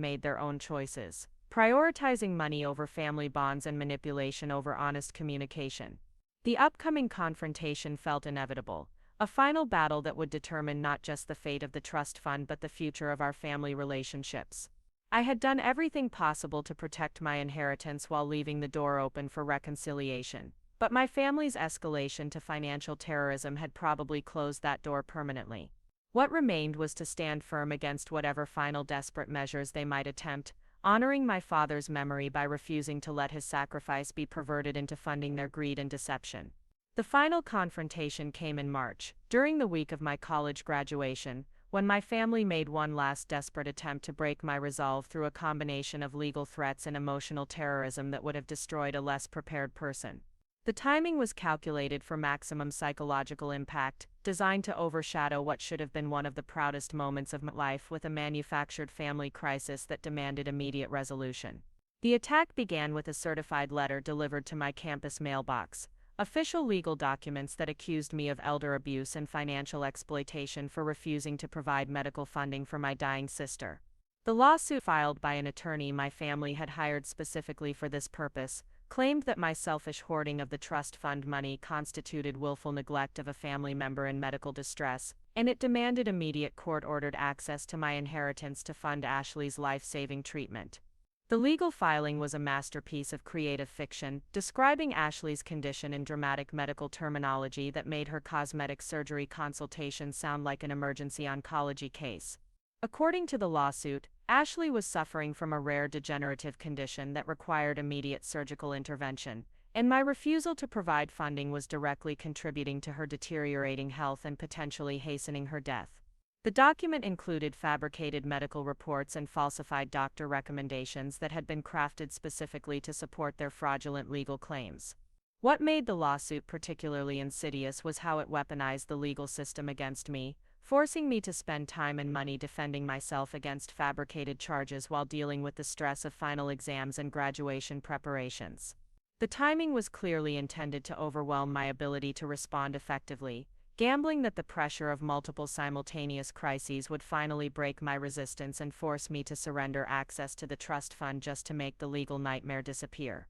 S1: made their own choices, prioritizing money over family bonds and manipulation over honest communication. The upcoming confrontation felt inevitable, a final battle that would determine not just the fate of the trust fund but the future of our family relationships. I had done everything possible to protect my inheritance while leaving the door open for reconciliation, but my family's escalation to financial terrorism had probably closed that door permanently. What remained was to stand firm against whatever final desperate measures they might attempt, honoring my father's memory by refusing to let his sacrifice be perverted into funding their greed and deception. The final confrontation came in March, during the week of my college graduation, when my family made one last desperate attempt to break my resolve through a combination of legal threats and emotional terrorism that would have destroyed a less prepared person. The timing was calculated for maximum psychological impact, designed to overshadow what should have been one of the proudest moments of my life with a manufactured family crisis that demanded immediate resolution. The attack began with a certified letter delivered to my campus mailbox, official legal documents that accused me of elder abuse and financial exploitation for refusing to provide medical funding for my dying sister. The lawsuit, filed by an attorney my family had hired specifically for this purpose, claimed that my selfish hoarding of the trust fund money constituted willful neglect of a family member in medical distress, and it demanded immediate court-ordered access to my inheritance to fund Ashley's life-saving treatment. The legal filing was a masterpiece of creative fiction, describing Ashley's condition in dramatic medical terminology that made her cosmetic surgery consultation sound like an emergency oncology case. According to the lawsuit, Ashley was suffering from a rare degenerative condition that required immediate surgical intervention, and my refusal to provide funding was directly contributing to her deteriorating health and potentially hastening her death. The document included fabricated medical reports and falsified doctor recommendations that had been crafted specifically to support their fraudulent legal claims. What made the lawsuit particularly insidious was how it weaponized the legal system against me, forcing me to spend time and money defending myself against fabricated charges while dealing with the stress of final exams and graduation preparations. The timing was clearly intended to overwhelm my ability to respond effectively, gambling that the pressure of multiple simultaneous crises would finally break my resistance and force me to surrender access to the trust fund just to make the legal nightmare disappear.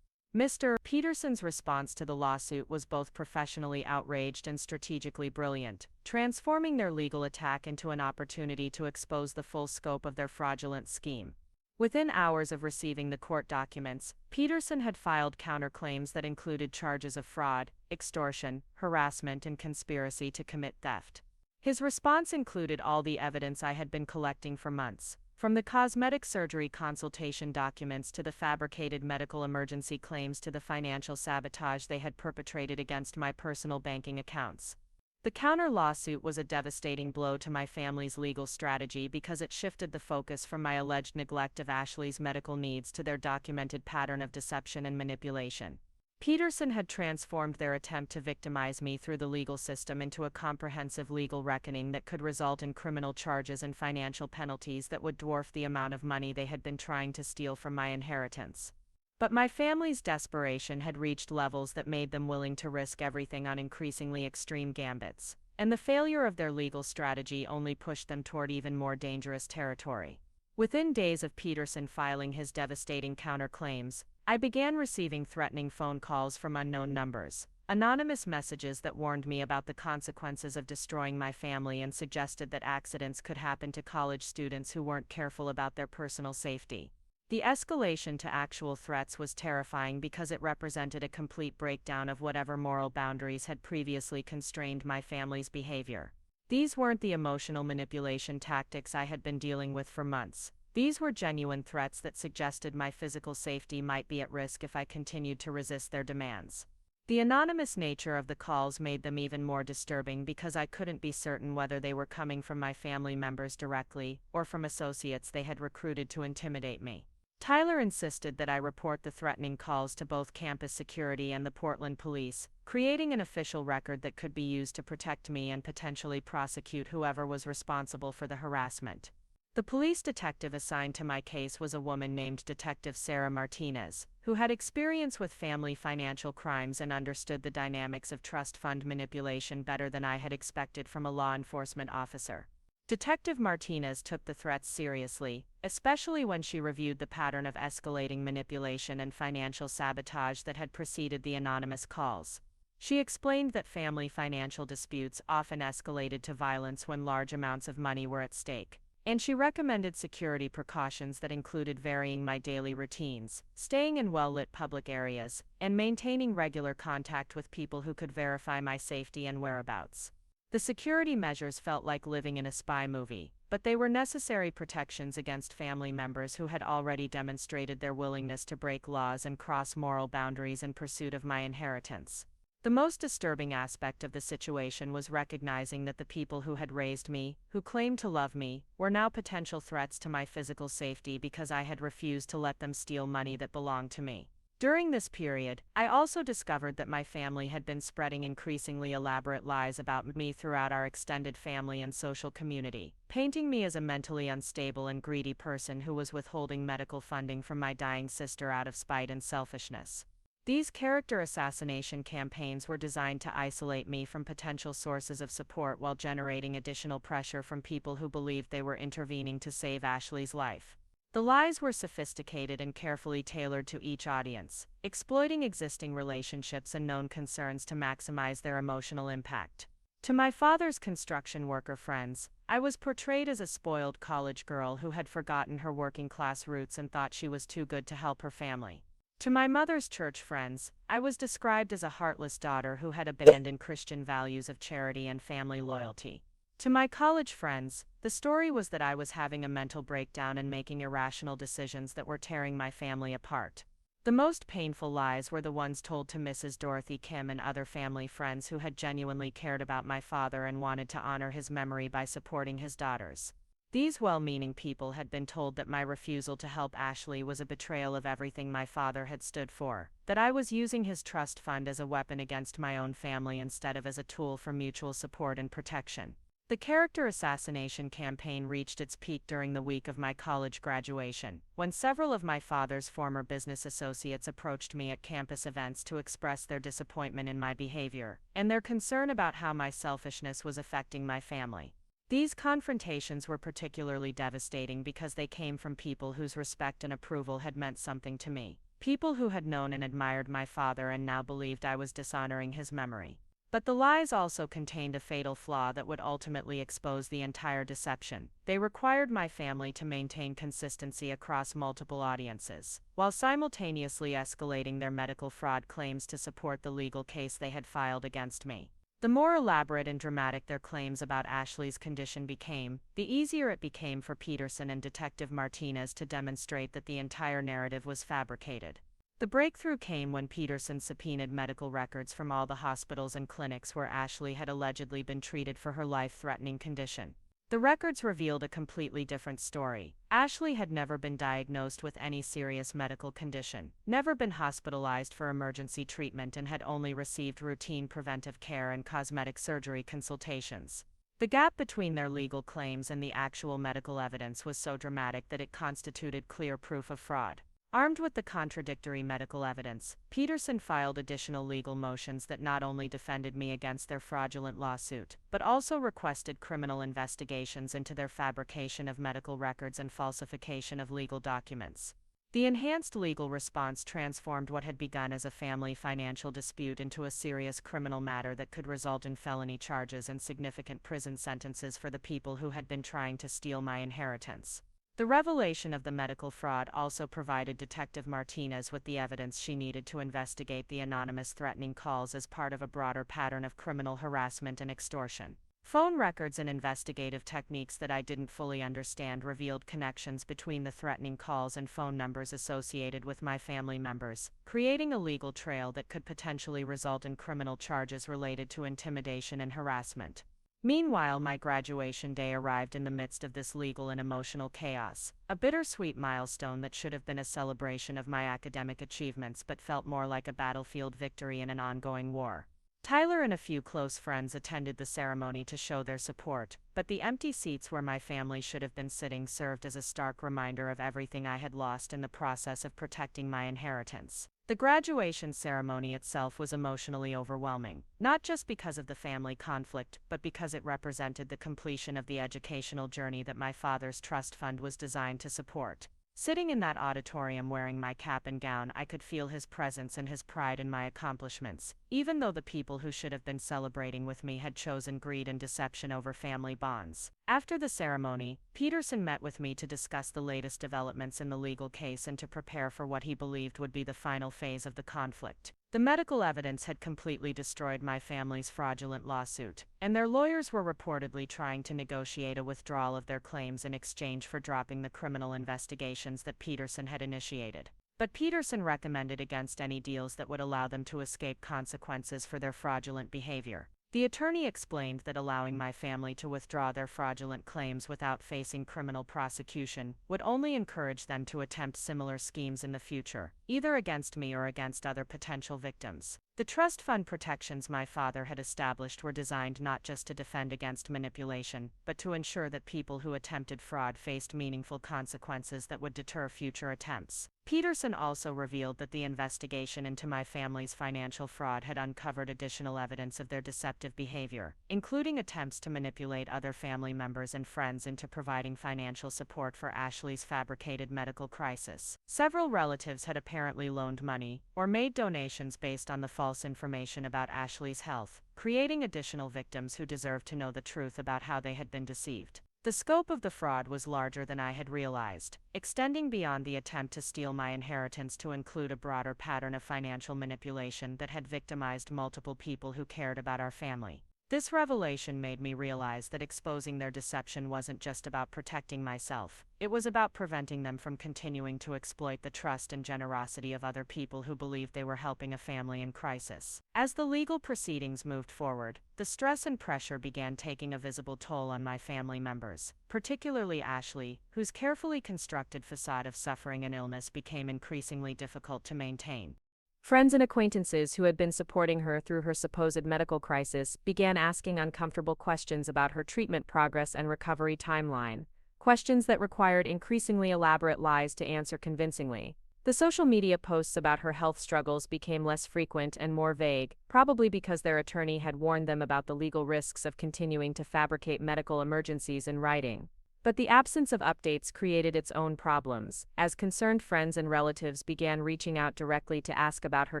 S1: Mr. Peterson's response to the lawsuit was both professionally outraged and strategically brilliant, transforming their legal attack into an opportunity to expose the full scope of their fraudulent scheme. Within hours of receiving the court documents, Peterson had filed counterclaims that included charges of fraud, extortion, harassment, and conspiracy to commit theft. His response included all the evidence I had been collecting for months, from the cosmetic surgery consultation documents to the fabricated medical emergency claims to the financial sabotage they had perpetrated against my personal banking accounts. The counter-lawsuit was a devastating blow to my family's legal strategy because it shifted the focus from my alleged neglect of Ashley's medical needs to their documented pattern of deception and manipulation. Peterson had transformed their attempt to victimize me through the legal system into a comprehensive legal reckoning that could result in criminal charges and financial penalties that would dwarf the amount of money they had been trying to steal from my inheritance. But my family's desperation had reached levels that made them willing to risk everything on increasingly extreme gambits, and the failure of their legal strategy only pushed them toward even more dangerous territory. Within days of Peterson filing his devastating counterclaims, I began receiving threatening phone calls from unknown numbers, anonymous messages that warned me about the consequences of destroying my family and suggested that accidents could happen to college students who weren't careful about their personal safety. The escalation to actual threats was terrifying because it represented a complete breakdown of whatever moral boundaries had previously constrained my family's behavior. These weren't the emotional manipulation tactics I had been dealing with for months. These were genuine threats that suggested my physical safety might be at risk if I continued to resist their demands. The anonymous nature of the calls made them even more disturbing because I couldn't be certain whether they were coming from my family members directly or from associates they had recruited to intimidate me. Tyler insisted that I report the threatening calls to both campus security and the Portland police, creating an official record that could be used to protect me and potentially prosecute whoever was responsible for the harassment. The police detective assigned to my case was a woman named Detective Sarah Martinez, who had experience with family financial crimes and understood the dynamics of trust fund manipulation better than I had expected from a law enforcement officer. Detective Martinez took the threats seriously, especially when she reviewed the pattern of escalating manipulation and financial sabotage that had preceded the anonymous calls. She explained that family financial disputes often escalated to violence when large amounts of money were at stake, and she recommended security precautions that included varying my daily routines, staying in well-lit public areas, and maintaining regular contact with people who could verify my safety and whereabouts. The security measures felt like living in a spy movie, but they were necessary protections against family members who had already demonstrated their willingness to break laws and cross moral boundaries in pursuit of my inheritance. The most disturbing aspect of the situation was recognizing that the people who had raised me, who claimed to love me, were now potential threats to my physical safety because I had refused to let them steal money that belonged to me. During this period, I also discovered that my family had been spreading increasingly elaborate lies about me throughout our extended family and social community, painting me as a mentally unstable and greedy person who was withholding medical funding from my dying sister out of spite and selfishness. These character assassination campaigns were designed to isolate me from potential sources of support while generating additional pressure from people who believed they were intervening to save Ashley's life. The lies were sophisticated and carefully tailored to each audience, exploiting existing relationships and known concerns to maximize their emotional impact. To my father's construction worker friends, I was portrayed as a spoiled college girl who had forgotten her working-class roots and thought she was too good to help her family. To my mother's church friends, I was described as a heartless daughter who had abandoned Christian values of charity and family loyalty. To my college friends, the story was that I was having a mental breakdown and making irrational decisions that were tearing my family apart. The most painful lies were the ones told to Mrs. Dorothy Kim and other family friends who had genuinely cared about my father and wanted to honor his memory by supporting his daughters. These well-meaning people had been told that my refusal to help Ashley was a betrayal of everything my father had stood for, that I was using his trust fund as a weapon against my own family instead of as a tool for mutual support and protection. The character assassination campaign reached its peak during the week of my college graduation, when several of my father's former business associates approached me at campus events to express their disappointment in my behavior, and their concern about how my selfishness was affecting my family. These confrontations were particularly devastating because they came from people whose respect and approval had meant something to me, people who had known and admired my father and now believed I was dishonoring his memory. But the lies also contained a fatal flaw that would ultimately expose the entire deception. They required my family to maintain consistency across multiple audiences, while simultaneously escalating their medical fraud claims to support the legal case they had filed against me. The more elaborate and dramatic their claims about Ashley's condition became, the easier it became for Peterson and Detective Martinez to demonstrate that the entire narrative was fabricated. The breakthrough came when Peterson subpoenaed medical records from all the hospitals and clinics where Ashley had allegedly been treated for her life-threatening condition. The records revealed a completely different story. Ashley had never been diagnosed with any serious medical condition, never been hospitalized for emergency treatment, and had only received routine preventive care and cosmetic surgery consultations. The gap between their legal claims and the actual medical evidence was so dramatic that it constituted clear proof of fraud. Armed with the contradictory medical evidence, Peterson filed additional legal motions that not only defended me against their fraudulent lawsuit, but also requested criminal investigations into their fabrication of medical records and falsification of legal documents. The enhanced legal response transformed what had begun as a family financial dispute into a serious criminal matter that could result in felony charges and significant prison sentences for the people who had been trying to steal my inheritance. The revelation of the medical fraud also provided Detective Martinez with the evidence she needed to investigate the anonymous threatening calls as part of a broader pattern of criminal harassment and extortion. Phone records and investigative techniques that I didn't fully understand revealed connections between the threatening calls and phone numbers associated with my family members, creating a legal trail that could potentially result in criminal charges related to intimidation and harassment. Meanwhile, my graduation day arrived in the midst of this legal and emotional chaos, a bittersweet milestone that should have been a celebration of my academic achievements but felt more like a battlefield victory in an ongoing war. Tyler and a few close friends attended the ceremony to show their support, but the empty seats where my family should have been sitting served as a stark reminder of everything I had lost in the process of protecting my inheritance. The graduation ceremony itself was emotionally overwhelming, not just because of the family conflict, but because it represented the completion of the educational journey that my father's trust fund was designed to support. Sitting in that auditorium wearing my cap and gown, I could feel his presence and his pride in my accomplishments, even though the people who should have been celebrating with me had chosen greed and deception over family bonds. After the ceremony, Peterson met with me to discuss the latest developments in the legal case and to prepare for what he believed would be the final phase of the conflict. The medical evidence had completely destroyed my family's fraudulent lawsuit, and their lawyers were reportedly trying to negotiate a withdrawal of their claims in exchange for dropping the criminal investigations that Peterson had initiated. But Peterson recommended against any deals that would allow them to escape consequences for their fraudulent behavior. The attorney explained that allowing my family to withdraw their fraudulent claims without facing criminal prosecution would only encourage them to attempt similar schemes in the future, either against me or against other potential victims. The trust fund protections my father had established were designed not just to defend against manipulation, but to ensure that people who attempted fraud faced meaningful consequences that would deter future attempts. Peterson also revealed that the investigation into my family's financial fraud had uncovered additional evidence of their deceptive behavior, including attempts to manipulate other family members and friends into providing financial support for Ashley's fabricated medical crisis. Several relatives had apparently loaned money or made donations based on the false information about Ashley's health, creating additional victims who deserved to know the truth about how they had been deceived. The scope of the fraud was larger than I had realized, extending beyond the attempt to steal my inheritance to include a broader pattern of financial manipulation that had victimized multiple people who cared about our family. This revelation made me realize that exposing their deception wasn't just about protecting myself, it was about preventing them from continuing to exploit the trust and generosity of other people who believed they were helping a family in crisis. As the legal proceedings moved forward, the stress and pressure began taking a visible toll on my family members, particularly Ashley, whose carefully constructed facade of suffering and illness became increasingly difficult to maintain. Friends and acquaintances who had been supporting her through her supposed medical crisis began asking uncomfortable questions about her treatment progress and recovery timeline, questions that required increasingly elaborate lies to answer convincingly. The social media posts about her health struggles became less frequent and more vague, probably because their attorney had warned them about the legal risks of continuing to fabricate medical emergencies in writing. But the absence of updates created its own problems, as concerned friends and relatives began reaching out directly to ask about her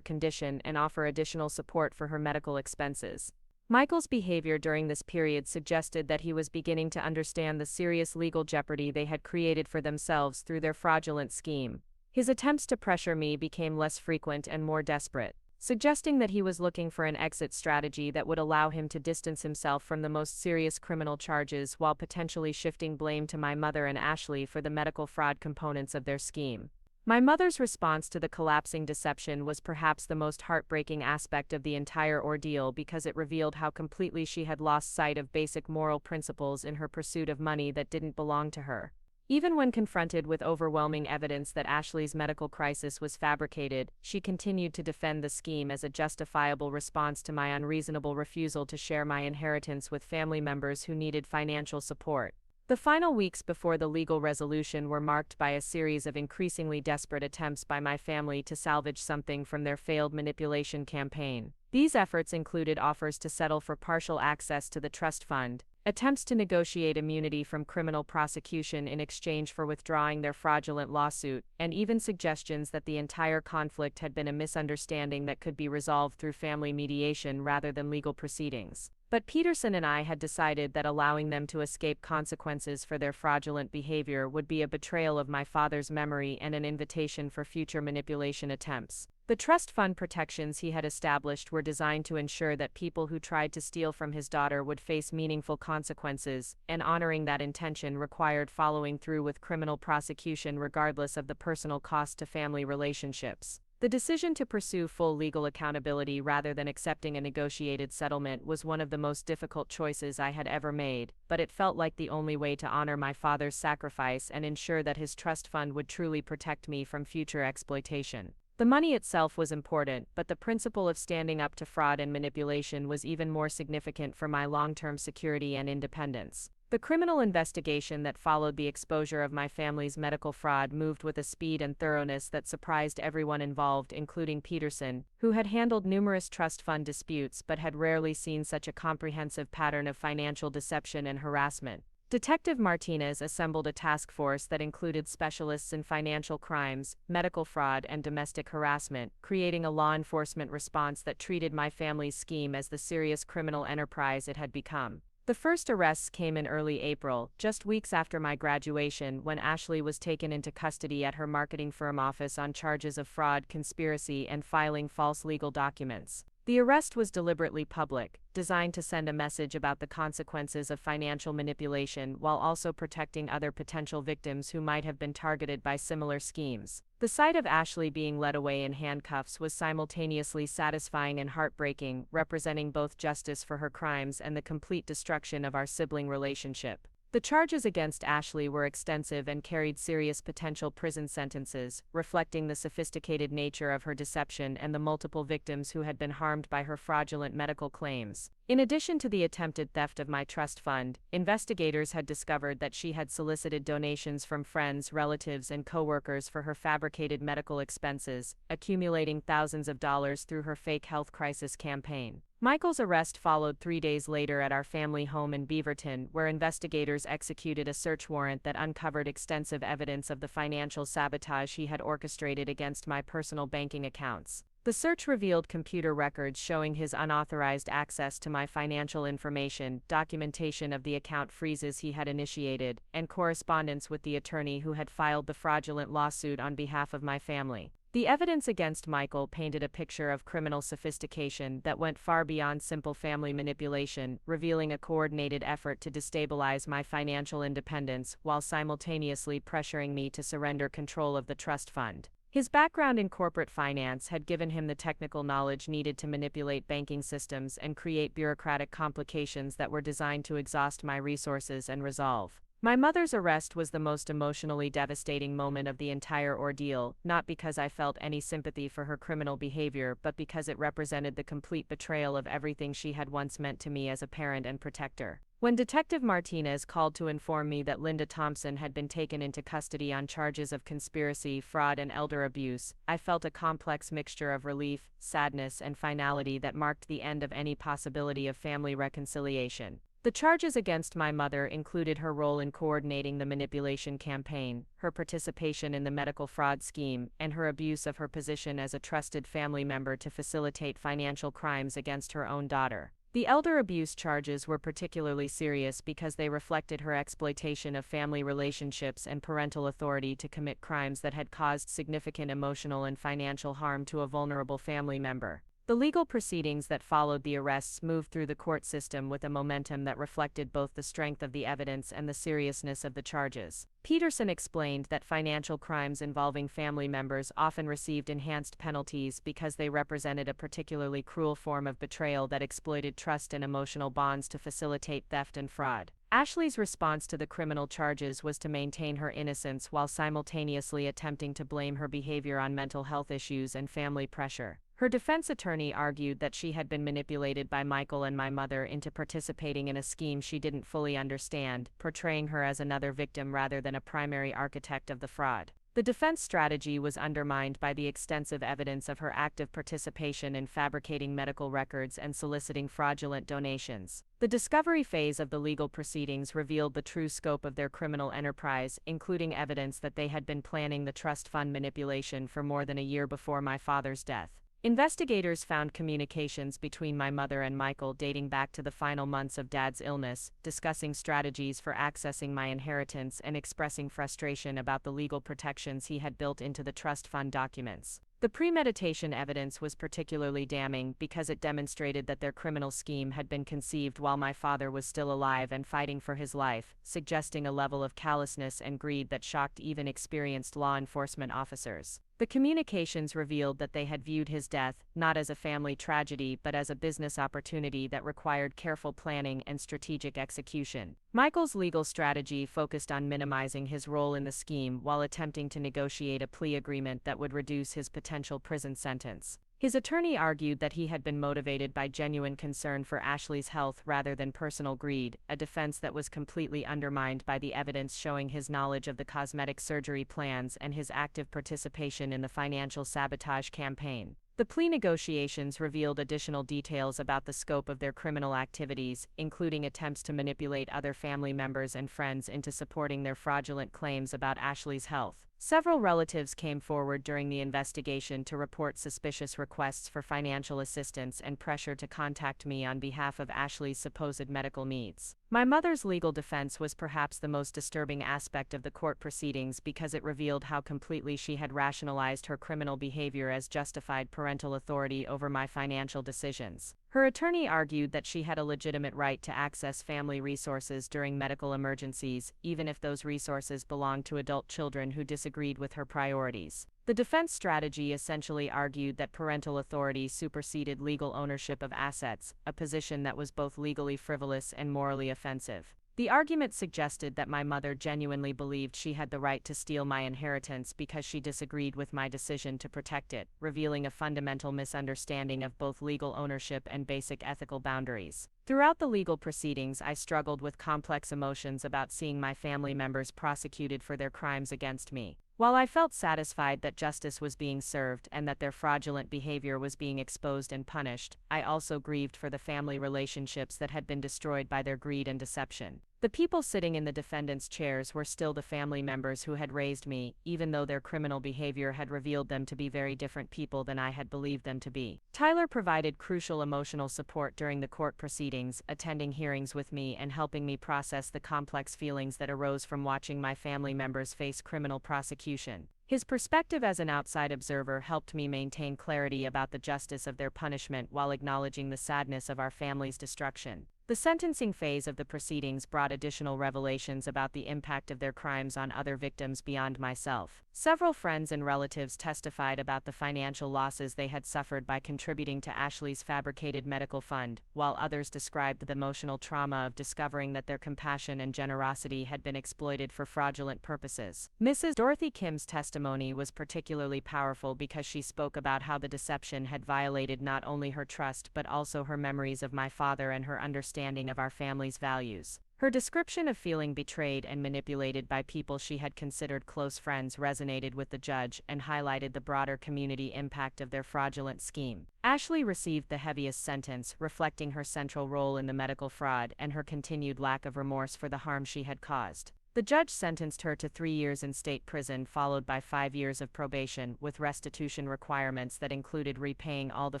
S1: condition and offer additional support for her medical expenses. Michael's behavior during this period suggested that he was beginning to understand the serious legal jeopardy they had created for themselves through their fraudulent scheme. His attempts to pressure me became less frequent and more desperate, suggesting that he was looking for an exit strategy that would allow him to distance himself from the most serious criminal charges while potentially shifting blame to my mother and Ashley for the medical fraud components of their scheme. My mother's response to the collapsing deception was perhaps the most heartbreaking aspect of the entire ordeal because it revealed how completely she had lost sight of basic moral principles in her pursuit of money that didn't belong to her. Even when confronted with overwhelming evidence that Ashley's medical crisis was fabricated, she continued to defend the scheme as a justifiable response to my unreasonable refusal to share my inheritance with family members who needed financial support. The final weeks before the legal resolution were marked by a series of increasingly desperate attempts by my family to salvage something from their failed manipulation campaign. These efforts included offers to settle for partial access to the trust fund, attempts to negotiate immunity from criminal prosecution in exchange for withdrawing their fraudulent lawsuit, and even suggestions that the entire conflict had been a misunderstanding that could be resolved through family mediation rather than legal proceedings. But Peterson and I had decided that allowing them to escape consequences for their fraudulent behavior would be a betrayal of my father's memory and an invitation for future manipulation attempts. The trust fund protections he had established were designed to ensure that people who tried to steal from his daughter would face meaningful consequences, and honoring that intention required following through with criminal prosecution regardless of the personal cost to family relationships. The decision to pursue full legal accountability rather than accepting a negotiated settlement was one of the most difficult choices I had ever made, but it felt like the only way to honor my father's sacrifice and ensure that his trust fund would truly protect me from future exploitation. The money itself was important, but the principle of standing up to fraud and manipulation was even more significant for my long-term security and independence. The criminal investigation that followed the exposure of my family's medical fraud moved with a speed and thoroughness that surprised everyone involved, including Peterson, who had handled numerous trust fund disputes but had rarely seen such a comprehensive pattern of financial deception and harassment. Detective Martinez assembled a task force that included specialists in financial crimes, medical fraud, and domestic harassment, creating a law enforcement response that treated my family's scheme as the serious criminal enterprise it had become. The first arrests came in early April, just weeks after my graduation, when Ashley was taken into custody at her marketing firm office on charges of fraud, conspiracy, and filing false legal documents. The arrest was deliberately public, designed to send a message about the consequences of financial manipulation while also protecting other potential victims who might have been targeted by similar schemes. The sight of Ashley being led away in handcuffs was simultaneously satisfying and heartbreaking, representing both justice for her crimes and the complete destruction of our sibling relationship. The charges against Ashley were extensive and carried serious potential prison sentences, reflecting the sophisticated nature of her deception and the multiple victims who had been harmed by her fraudulent medical claims. In addition to the attempted theft of my trust fund, investigators had discovered that she had solicited donations from friends, relatives, and coworkers for her fabricated medical expenses, accumulating thousands of dollars through her fake health crisis campaign. Michael's arrest followed 3 days later at our family home in Beaverton, where investigators executed a search warrant that uncovered extensive evidence of the financial sabotage he had orchestrated against my personal banking accounts. The search revealed computer records showing his unauthorized access to my financial information, documentation of the account freezes he had initiated, and correspondence with the attorney who had filed the fraudulent lawsuit on behalf of my family. The evidence against Michael painted a picture of criminal sophistication that went far beyond simple family manipulation, revealing a coordinated effort to destabilize my financial independence while simultaneously pressuring me to surrender control of the trust fund. His background in corporate finance had given him the technical knowledge needed to manipulate banking systems and create bureaucratic complications that were designed to exhaust my resources and resolve. My mother's arrest was the most emotionally devastating moment of the entire ordeal, not because I felt any sympathy for her criminal behavior, but because it represented the complete betrayal of everything she had once meant to me as a parent and protector. When Detective Martinez called to inform me that Linda Thompson had been taken into custody on charges of conspiracy, fraud, and elder abuse, I felt a complex mixture of relief, sadness, and finality that marked the end of any possibility of family reconciliation. The charges against my mother included her role in coordinating the manipulation campaign, her participation in the medical fraud scheme, and her abuse of her position as a trusted family member to facilitate financial crimes against her own daughter. The elder abuse charges were particularly serious because they reflected her exploitation of family relationships and parental authority to commit crimes that had caused significant emotional and financial harm to a vulnerable family member. The legal proceedings that followed the arrests moved through the court system with a momentum that reflected both the strength of the evidence and the seriousness of the charges. Peterson explained that financial crimes involving family members often received enhanced penalties because they represented a particularly cruel form of betrayal that exploited trust and emotional bonds to facilitate theft and fraud. Ashley's response to the criminal charges was to maintain her innocence while simultaneously attempting to blame her behavior on mental health issues and family pressure. Her defense attorney argued that she had been manipulated by Michael and my mother into participating in a scheme she didn't fully understand, portraying her as another victim rather than a primary architect of the fraud. The defense strategy was undermined by the extensive evidence of her active participation in fabricating medical records and soliciting fraudulent donations. The discovery phase of the legal proceedings revealed the true scope of their criminal enterprise, including evidence that they had been planning the trust fund manipulation for more than a year before my father's death. Investigators found communications between my mother and Michael dating back to the final months of Dad's illness, discussing strategies for accessing my inheritance and expressing frustration about the legal protections he had built into the trust fund documents. The premeditation evidence was particularly damning because it demonstrated that their criminal scheme had been conceived while my father was still alive and fighting for his life, suggesting a level of callousness and greed that shocked even experienced law enforcement officers. The communications revealed that they had viewed his death not as a family tragedy but as a business opportunity that required careful planning and strategic execution. Michael's legal strategy focused on minimizing his role in the scheme while attempting to negotiate a plea agreement that would reduce his potential prison sentence. His attorney argued that he had been motivated by genuine concern for Ashley's health rather than personal greed, a defense that was completely undermined by the evidence showing his knowledge of the cosmetic surgery plans and his active participation in the financial sabotage campaign. The plea negotiations revealed additional details about the scope of their criminal activities, including attempts to manipulate other family members and friends into supporting their fraudulent claims about Ashley's health. Several relatives came forward during the investigation to report suspicious requests for financial assistance and pressure to contact me on behalf of Ashley's supposed medical needs. My mother's legal defense was perhaps the most disturbing aspect of the court proceedings because it revealed how completely she had rationalized her criminal behavior as justified parental authority over my financial decisions. Her attorney argued that she had a legitimate right to access family resources during medical emergencies, even if those resources belonged to adult children who disagreed with her priorities. The defense strategy essentially argued that parental authority superseded legal ownership of assets, a position that was both legally frivolous and morally offensive. The argument suggested that my mother genuinely believed she had the right to steal my inheritance because she disagreed with my decision to protect it, revealing a fundamental misunderstanding of both legal ownership and basic ethical boundaries. Throughout the legal proceedings, I struggled with complex emotions about seeing my family members prosecuted for their crimes against me. While I felt satisfied that justice was being served and that their fraudulent behavior was being exposed and punished, I also grieved for the family relationships that had been destroyed by their greed and deception. The people sitting in the defendant's chairs were still the family members who had raised me, even though their criminal behavior had revealed them to be very different people than I had believed them to be. Tyler provided crucial emotional support during the court proceedings, attending hearings with me and helping me process the complex feelings that arose from watching my family members face criminal prosecution. His perspective as an outside observer helped me maintain clarity about the justice of their punishment while acknowledging the sadness of our family's destruction. The sentencing phase of the proceedings brought additional revelations about the impact of their crimes on other victims beyond myself. Several friends and relatives testified about the financial losses they had suffered by contributing to Ashley's fabricated medical fund, while others described the emotional trauma of discovering that their compassion and generosity had been exploited for fraudulent purposes. Mrs. Dorothy Kim's testimony was particularly powerful because she spoke about how the deception had violated not only her trust but also her memories of my father and her understanding of our family's values. Her description of feeling betrayed and manipulated by people she had considered close friends resonated with the judge and highlighted the broader community impact of their fraudulent scheme. Ashley received the heaviest sentence, reflecting her central role in the medical fraud and her continued lack of remorse for the harm she had caused. The judge sentenced her to 3 years in state prison followed by 5 years of probation, with restitution requirements that included repaying all the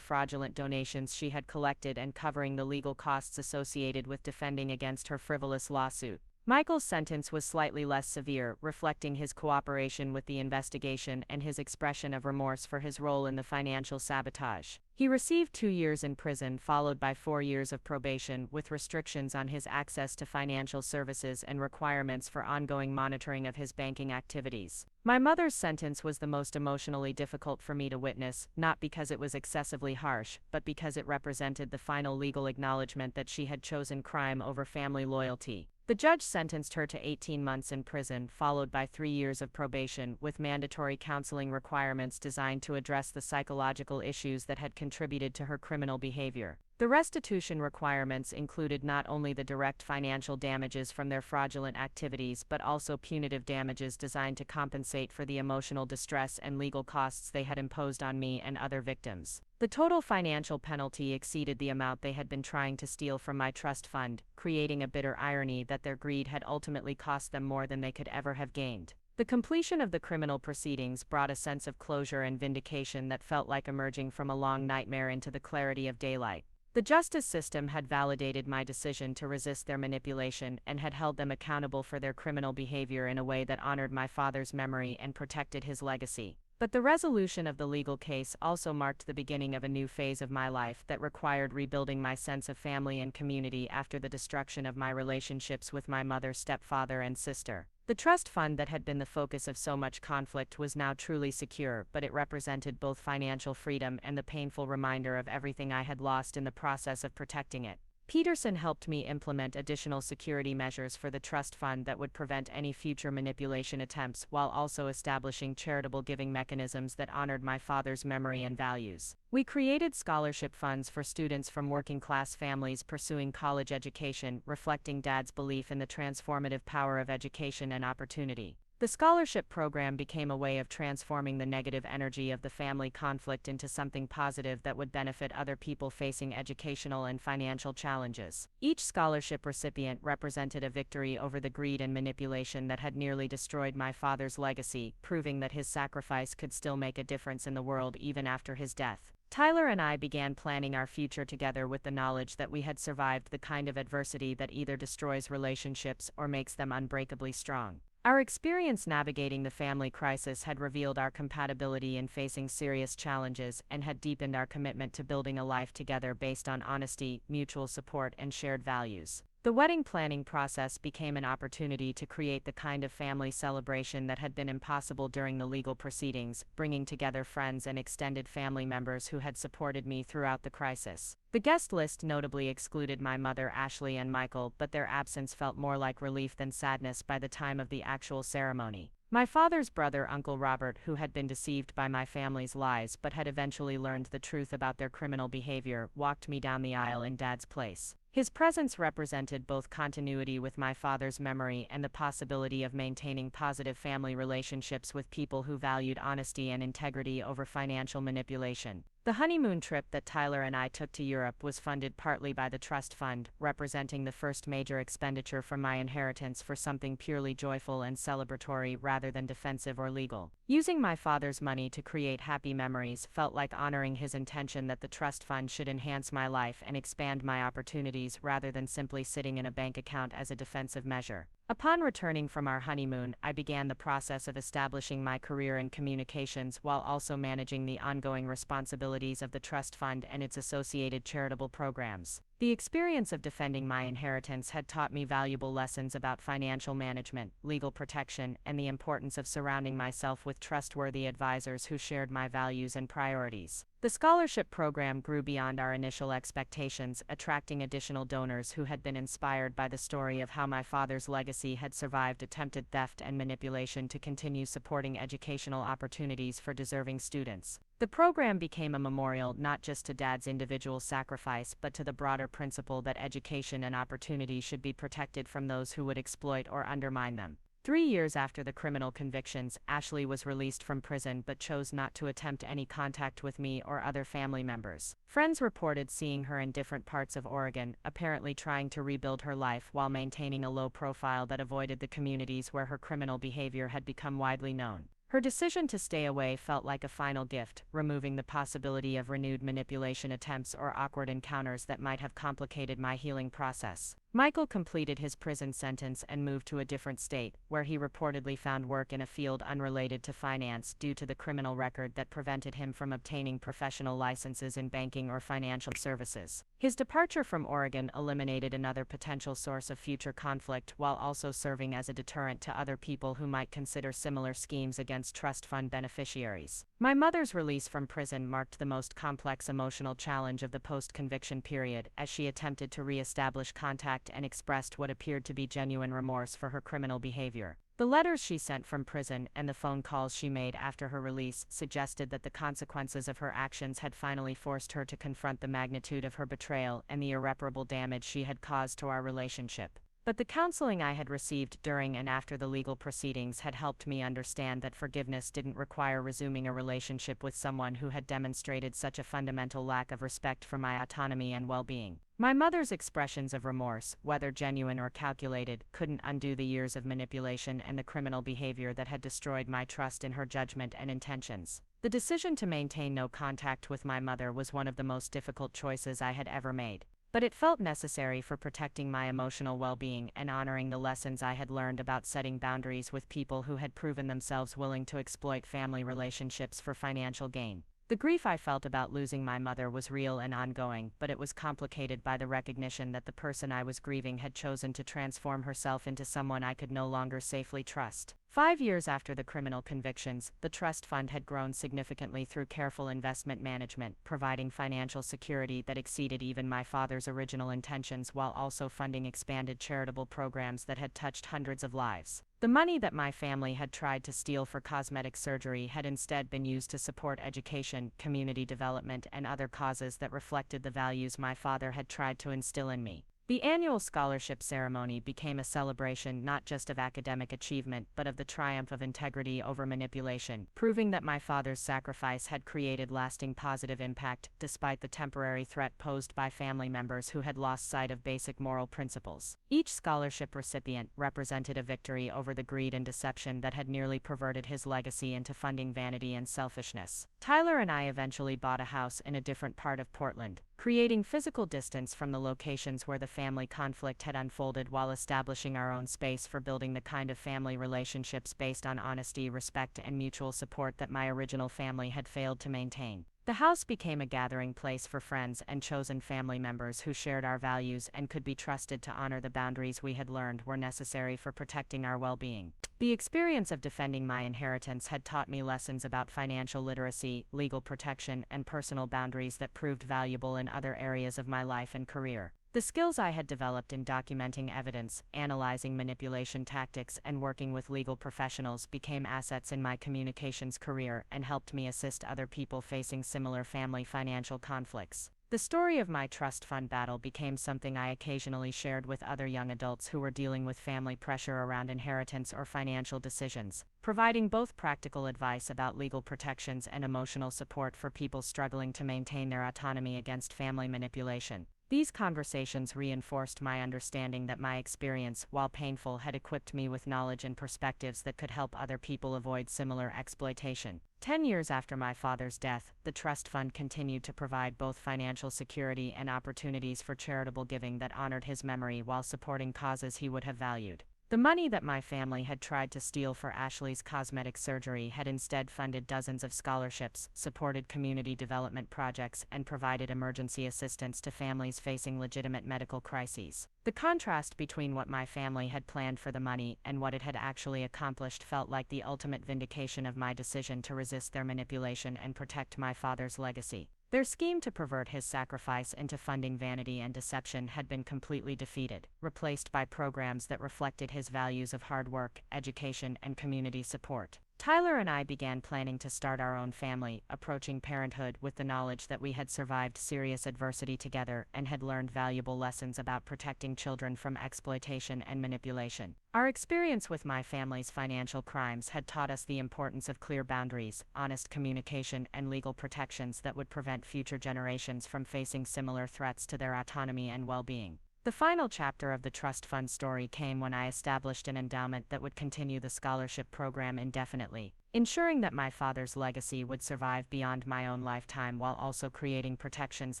S1: fraudulent donations she had collected and covering the legal costs associated with defending against her frivolous lawsuit. Michael's sentence was slightly less severe, reflecting his cooperation with the investigation and his expression of remorse for his role in the financial sabotage. He received 2 years in prison followed by 4 years of probation, with restrictions on his access to financial services and requirements for ongoing monitoring of his banking activities. My mother's sentence was the most emotionally difficult for me to witness, not because it was excessively harsh, but because it represented the final legal acknowledgement that she had chosen crime over family loyalty. The judge sentenced her to 18 months in prison, followed by 3 years of probation, with mandatory counseling requirements designed to address the psychological issues that had contributed to her criminal behavior. The restitution requirements included not only the direct financial damages from their fraudulent activities but also punitive damages designed to compensate for the emotional distress and legal costs they had imposed on me and other victims. The total financial penalty exceeded the amount they had been trying to steal from my trust fund, creating a bitter irony that their greed had ultimately cost them more than they could ever have gained. The completion of the criminal proceedings brought a sense of closure and vindication that felt like emerging from a long nightmare into the clarity of daylight. The justice system had validated my decision to resist their manipulation and had held them accountable for their criminal behavior in a way that honored my father's memory and protected his legacy. But the resolution of the legal case also marked the beginning of a new phase of my life that required rebuilding my sense of family and community after the destruction of my relationships with my mother, stepfather, and sister. The trust fund that had been the focus of so much conflict was now truly secure, but it represented both financial freedom and the painful reminder of everything I had lost in the process of protecting it. Peterson helped me implement additional security measures for the trust fund that would prevent any future manipulation attempts, while also establishing charitable giving mechanisms that honored my father's memory and values. We created scholarship funds for students from working-class families pursuing college education, reflecting Dad's belief in the transformative power of education and opportunity. The scholarship program became a way of transforming the negative energy of the family conflict into something positive that would benefit other people facing educational and financial challenges. Each scholarship recipient represented a victory over the greed and manipulation that had nearly destroyed my father's legacy, proving that his sacrifice could still make a difference in the world even after his death. Tyler and I began planning our future together with the knowledge that we had survived the kind of adversity that either destroys relationships or makes them unbreakably strong. Our experience navigating the family crisis had revealed our compatibility in facing serious challenges and had deepened our commitment to building a life together based on honesty, mutual support, and shared values. The wedding planning process became an opportunity to create the kind of family celebration that had been impossible during the legal proceedings, bringing together friends and extended family members who had supported me throughout the crisis. The guest list notably excluded my mother Ashley and Michael, but their absence felt more like relief than sadness by the time of the actual ceremony. My father's brother, Uncle Robert, who had been deceived by my family's lies but had eventually learned the truth about their criminal behavior, walked me down the aisle in Dad's place. His presence represented both continuity with my father's memory and the possibility of maintaining positive family relationships with people who valued honesty and integrity over financial manipulation. The honeymoon trip that Tyler and I took to Europe was funded partly by the trust fund, representing the first major expenditure from my inheritance for something purely joyful and celebratory rather than defensive or legal. Using my father's money to create happy memories felt like honoring his intention that the trust fund should enhance my life and expand my opportunities rather than simply sitting in a bank account as a defensive measure. Upon returning from our honeymoon, I began the process of establishing my career in communications while also managing the ongoing responsibilities of the trust fund and its associated charitable programs. The experience of defending my inheritance had taught me valuable lessons about financial management, legal protection, and the importance of surrounding myself with trustworthy advisors who shared my values and priorities. The scholarship program grew beyond our initial expectations, attracting additional donors who had been inspired by the story of how my father's legacy had survived attempted theft and manipulation to continue supporting educational opportunities for deserving students. The program became a memorial not just to Dad's individual sacrifice but to the broader principle that education and opportunity should be protected from those who would exploit or undermine them. 3 years after the criminal convictions, Ashley was released from prison but chose not to attempt any contact with me or other family members. Friends reported seeing her in different parts of Oregon, apparently trying to rebuild her life while maintaining a low profile that avoided the communities where her criminal behavior had become widely known. Her decision to stay away felt like a final gift, removing the possibility of renewed manipulation attempts or awkward encounters that might have complicated my healing process. Michael completed his prison sentence and moved to a different state, where he reportedly found work in a field unrelated to finance due to the criminal record that prevented him from obtaining professional licenses in banking or financial services. His departure from Oregon eliminated another potential source of future conflict while also serving as a deterrent to other people who might consider similar schemes against trust fund beneficiaries. My mother's release from prison marked the most complex emotional challenge of the post-conviction period, as she attempted to re-establish contact and expressed what appeared to be genuine remorse for her criminal behavior. The letters she sent from prison and the phone calls she made after her release suggested that the consequences of her actions had finally forced her to confront the magnitude of her betrayal and the irreparable damage she had caused to our relationship. But the counseling I had received during and after the legal proceedings had helped me understand that forgiveness didn't require resuming a relationship with someone who had demonstrated such a fundamental lack of respect for my autonomy and well-being. My mother's expressions of remorse, whether genuine or calculated, couldn't undo the years of manipulation and the criminal behavior that had destroyed my trust in her judgment and intentions. The decision to maintain no contact with my mother was one of the most difficult choices I had ever made. But it felt necessary for protecting my emotional well-being and honoring the lessons I had learned about setting boundaries with people who had proven themselves willing to exploit family relationships for financial gain. The grief I felt about losing my mother was real and ongoing, but it was complicated by the recognition that the person I was grieving had chosen to transform herself into someone I could no longer safely trust. 5 years after the criminal convictions, the trust fund had grown significantly through careful investment management, providing financial security that exceeded even my father's original intentions while also funding expanded charitable programs that had touched hundreds of lives. The money that my family had tried to steal for cosmetic surgery had instead been used to support education, community development, and other causes that reflected the values my father had tried to instill in me. The annual scholarship ceremony became a celebration not just of academic achievement but of the triumph of integrity over manipulation, proving that my father's sacrifice had created lasting positive impact despite the temporary threat posed by family members who had lost sight of basic moral principles. Each scholarship recipient represented a victory over the greed and deception that had nearly perverted his legacy into funding vanity and selfishness. Tyler and I eventually bought a house in a different part of Portland, creating physical distance from the locations where the family conflict had unfolded while establishing our own space for building the kind of family relationships based on honesty, respect, and mutual support that my original family had failed to maintain. The house became a gathering place for friends and chosen family members who shared our values and could be trusted to honor the boundaries we had learned were necessary for protecting our well-being. The experience of defending my inheritance had taught me lessons about financial literacy, legal protection, and personal boundaries that proved valuable in other areas of my life and career. The skills I had developed in documenting evidence, analyzing manipulation tactics, and working with legal professionals became assets in my communications career and helped me assist other people facing similar family financial conflicts. The story of my trust fund battle became something I occasionally shared with other young adults who were dealing with family pressure around inheritance or financial decisions, providing both practical advice about legal protections and emotional support for people struggling to maintain their autonomy against family manipulation. These conversations reinforced my understanding that my experience, while painful, had equipped me with knowledge and perspectives that could help other people avoid similar exploitation. 10 years after my father's death, the trust fund continued to provide both financial security and opportunities for charitable giving that honored his memory while supporting causes he would have valued. The money that my family had tried to steal for Ashley's cosmetic surgery had instead funded dozens of scholarships, supported community development projects, and provided emergency assistance to families facing legitimate medical crises. The contrast between what my family had planned for the money and what it had actually accomplished felt like the ultimate vindication of my decision to resist their manipulation and protect my father's legacy. Their scheme to pervert his sacrifice into funding vanity and deception had been completely defeated, replaced by programs that reflected his values of hard work, education, and community support. Tyler and I began planning to start our own family, approaching parenthood with the knowledge that we had survived serious adversity together and had learned valuable lessons about protecting children from exploitation and manipulation. Our experience with my family's financial crimes had taught us the importance of clear boundaries, honest communication, and legal protections that would prevent future generations from facing similar threats to their autonomy and well-being. The final chapter of the trust fund story came when I established an endowment that would continue the scholarship program indefinitely, ensuring that my father's legacy would survive beyond my own lifetime while also creating protections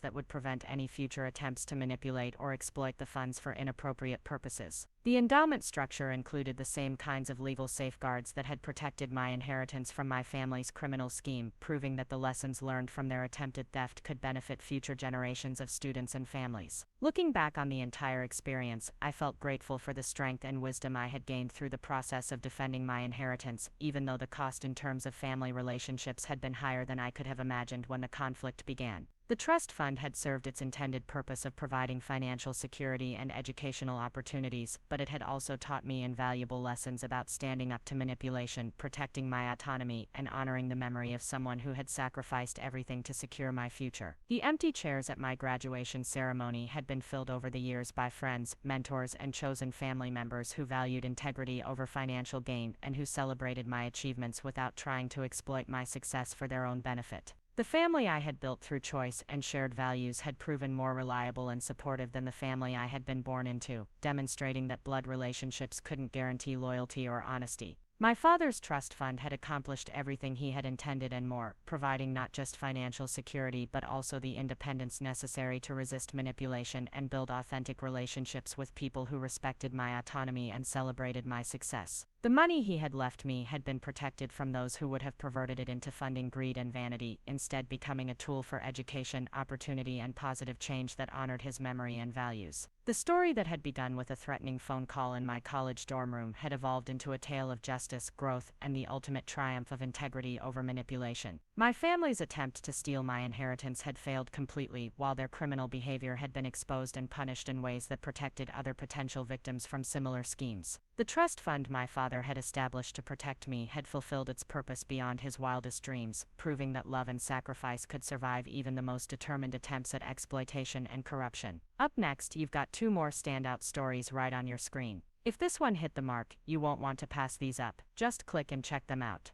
S1: that would prevent any future attempts to manipulate or exploit the funds for inappropriate purposes. The endowment structure included the same kinds of legal safeguards that had protected my inheritance from my family's criminal scheme, proving that the lessons learned from their attempted theft could benefit future generations of students and families. Looking back on the entire experience, I felt grateful for the strength and wisdom I had gained through the process of defending my inheritance, even though the cost in terms of family relationships had been higher than I could have imagined when the conflict began. The trust fund had served its intended purpose of providing financial security and educational opportunities, but it had also taught me invaluable lessons about standing up to manipulation, protecting my autonomy, and honoring the memory of someone who had sacrificed everything to secure my future. The empty chairs at my graduation ceremony had been filled over the years by friends, mentors, and chosen family members who valued integrity over financial gain and who celebrated my achievements without trying to exploit my success for their own benefit. The family I had built through choice and shared values had proven more reliable and supportive than the family I had been born into, demonstrating that blood relationships couldn't guarantee loyalty or honesty. My father's trust fund had accomplished everything he had intended and more, providing not just financial security but also the independence necessary to resist manipulation and build authentic relationships with people who respected my autonomy and celebrated my success. The money he had left me had been protected from those who would have perverted it into funding greed and vanity, instead becoming a tool for education, opportunity, and positive change that honored his memory and values. The story that had begun with a threatening phone call in my college dorm room had evolved into a tale of justice, growth, and the ultimate triumph of integrity over manipulation. My family's attempt to steal my inheritance had failed completely, while their criminal behavior had been exposed and punished in ways that protected other potential victims from similar schemes. The trust fund my father had established to protect me had fulfilled its purpose beyond his wildest dreams, proving that love and sacrifice could survive even the most determined attempts at exploitation and corruption. Up next, you've got two more standout stories right on your screen. If this one hit the mark, you won't want to pass these up. Just click and check them out.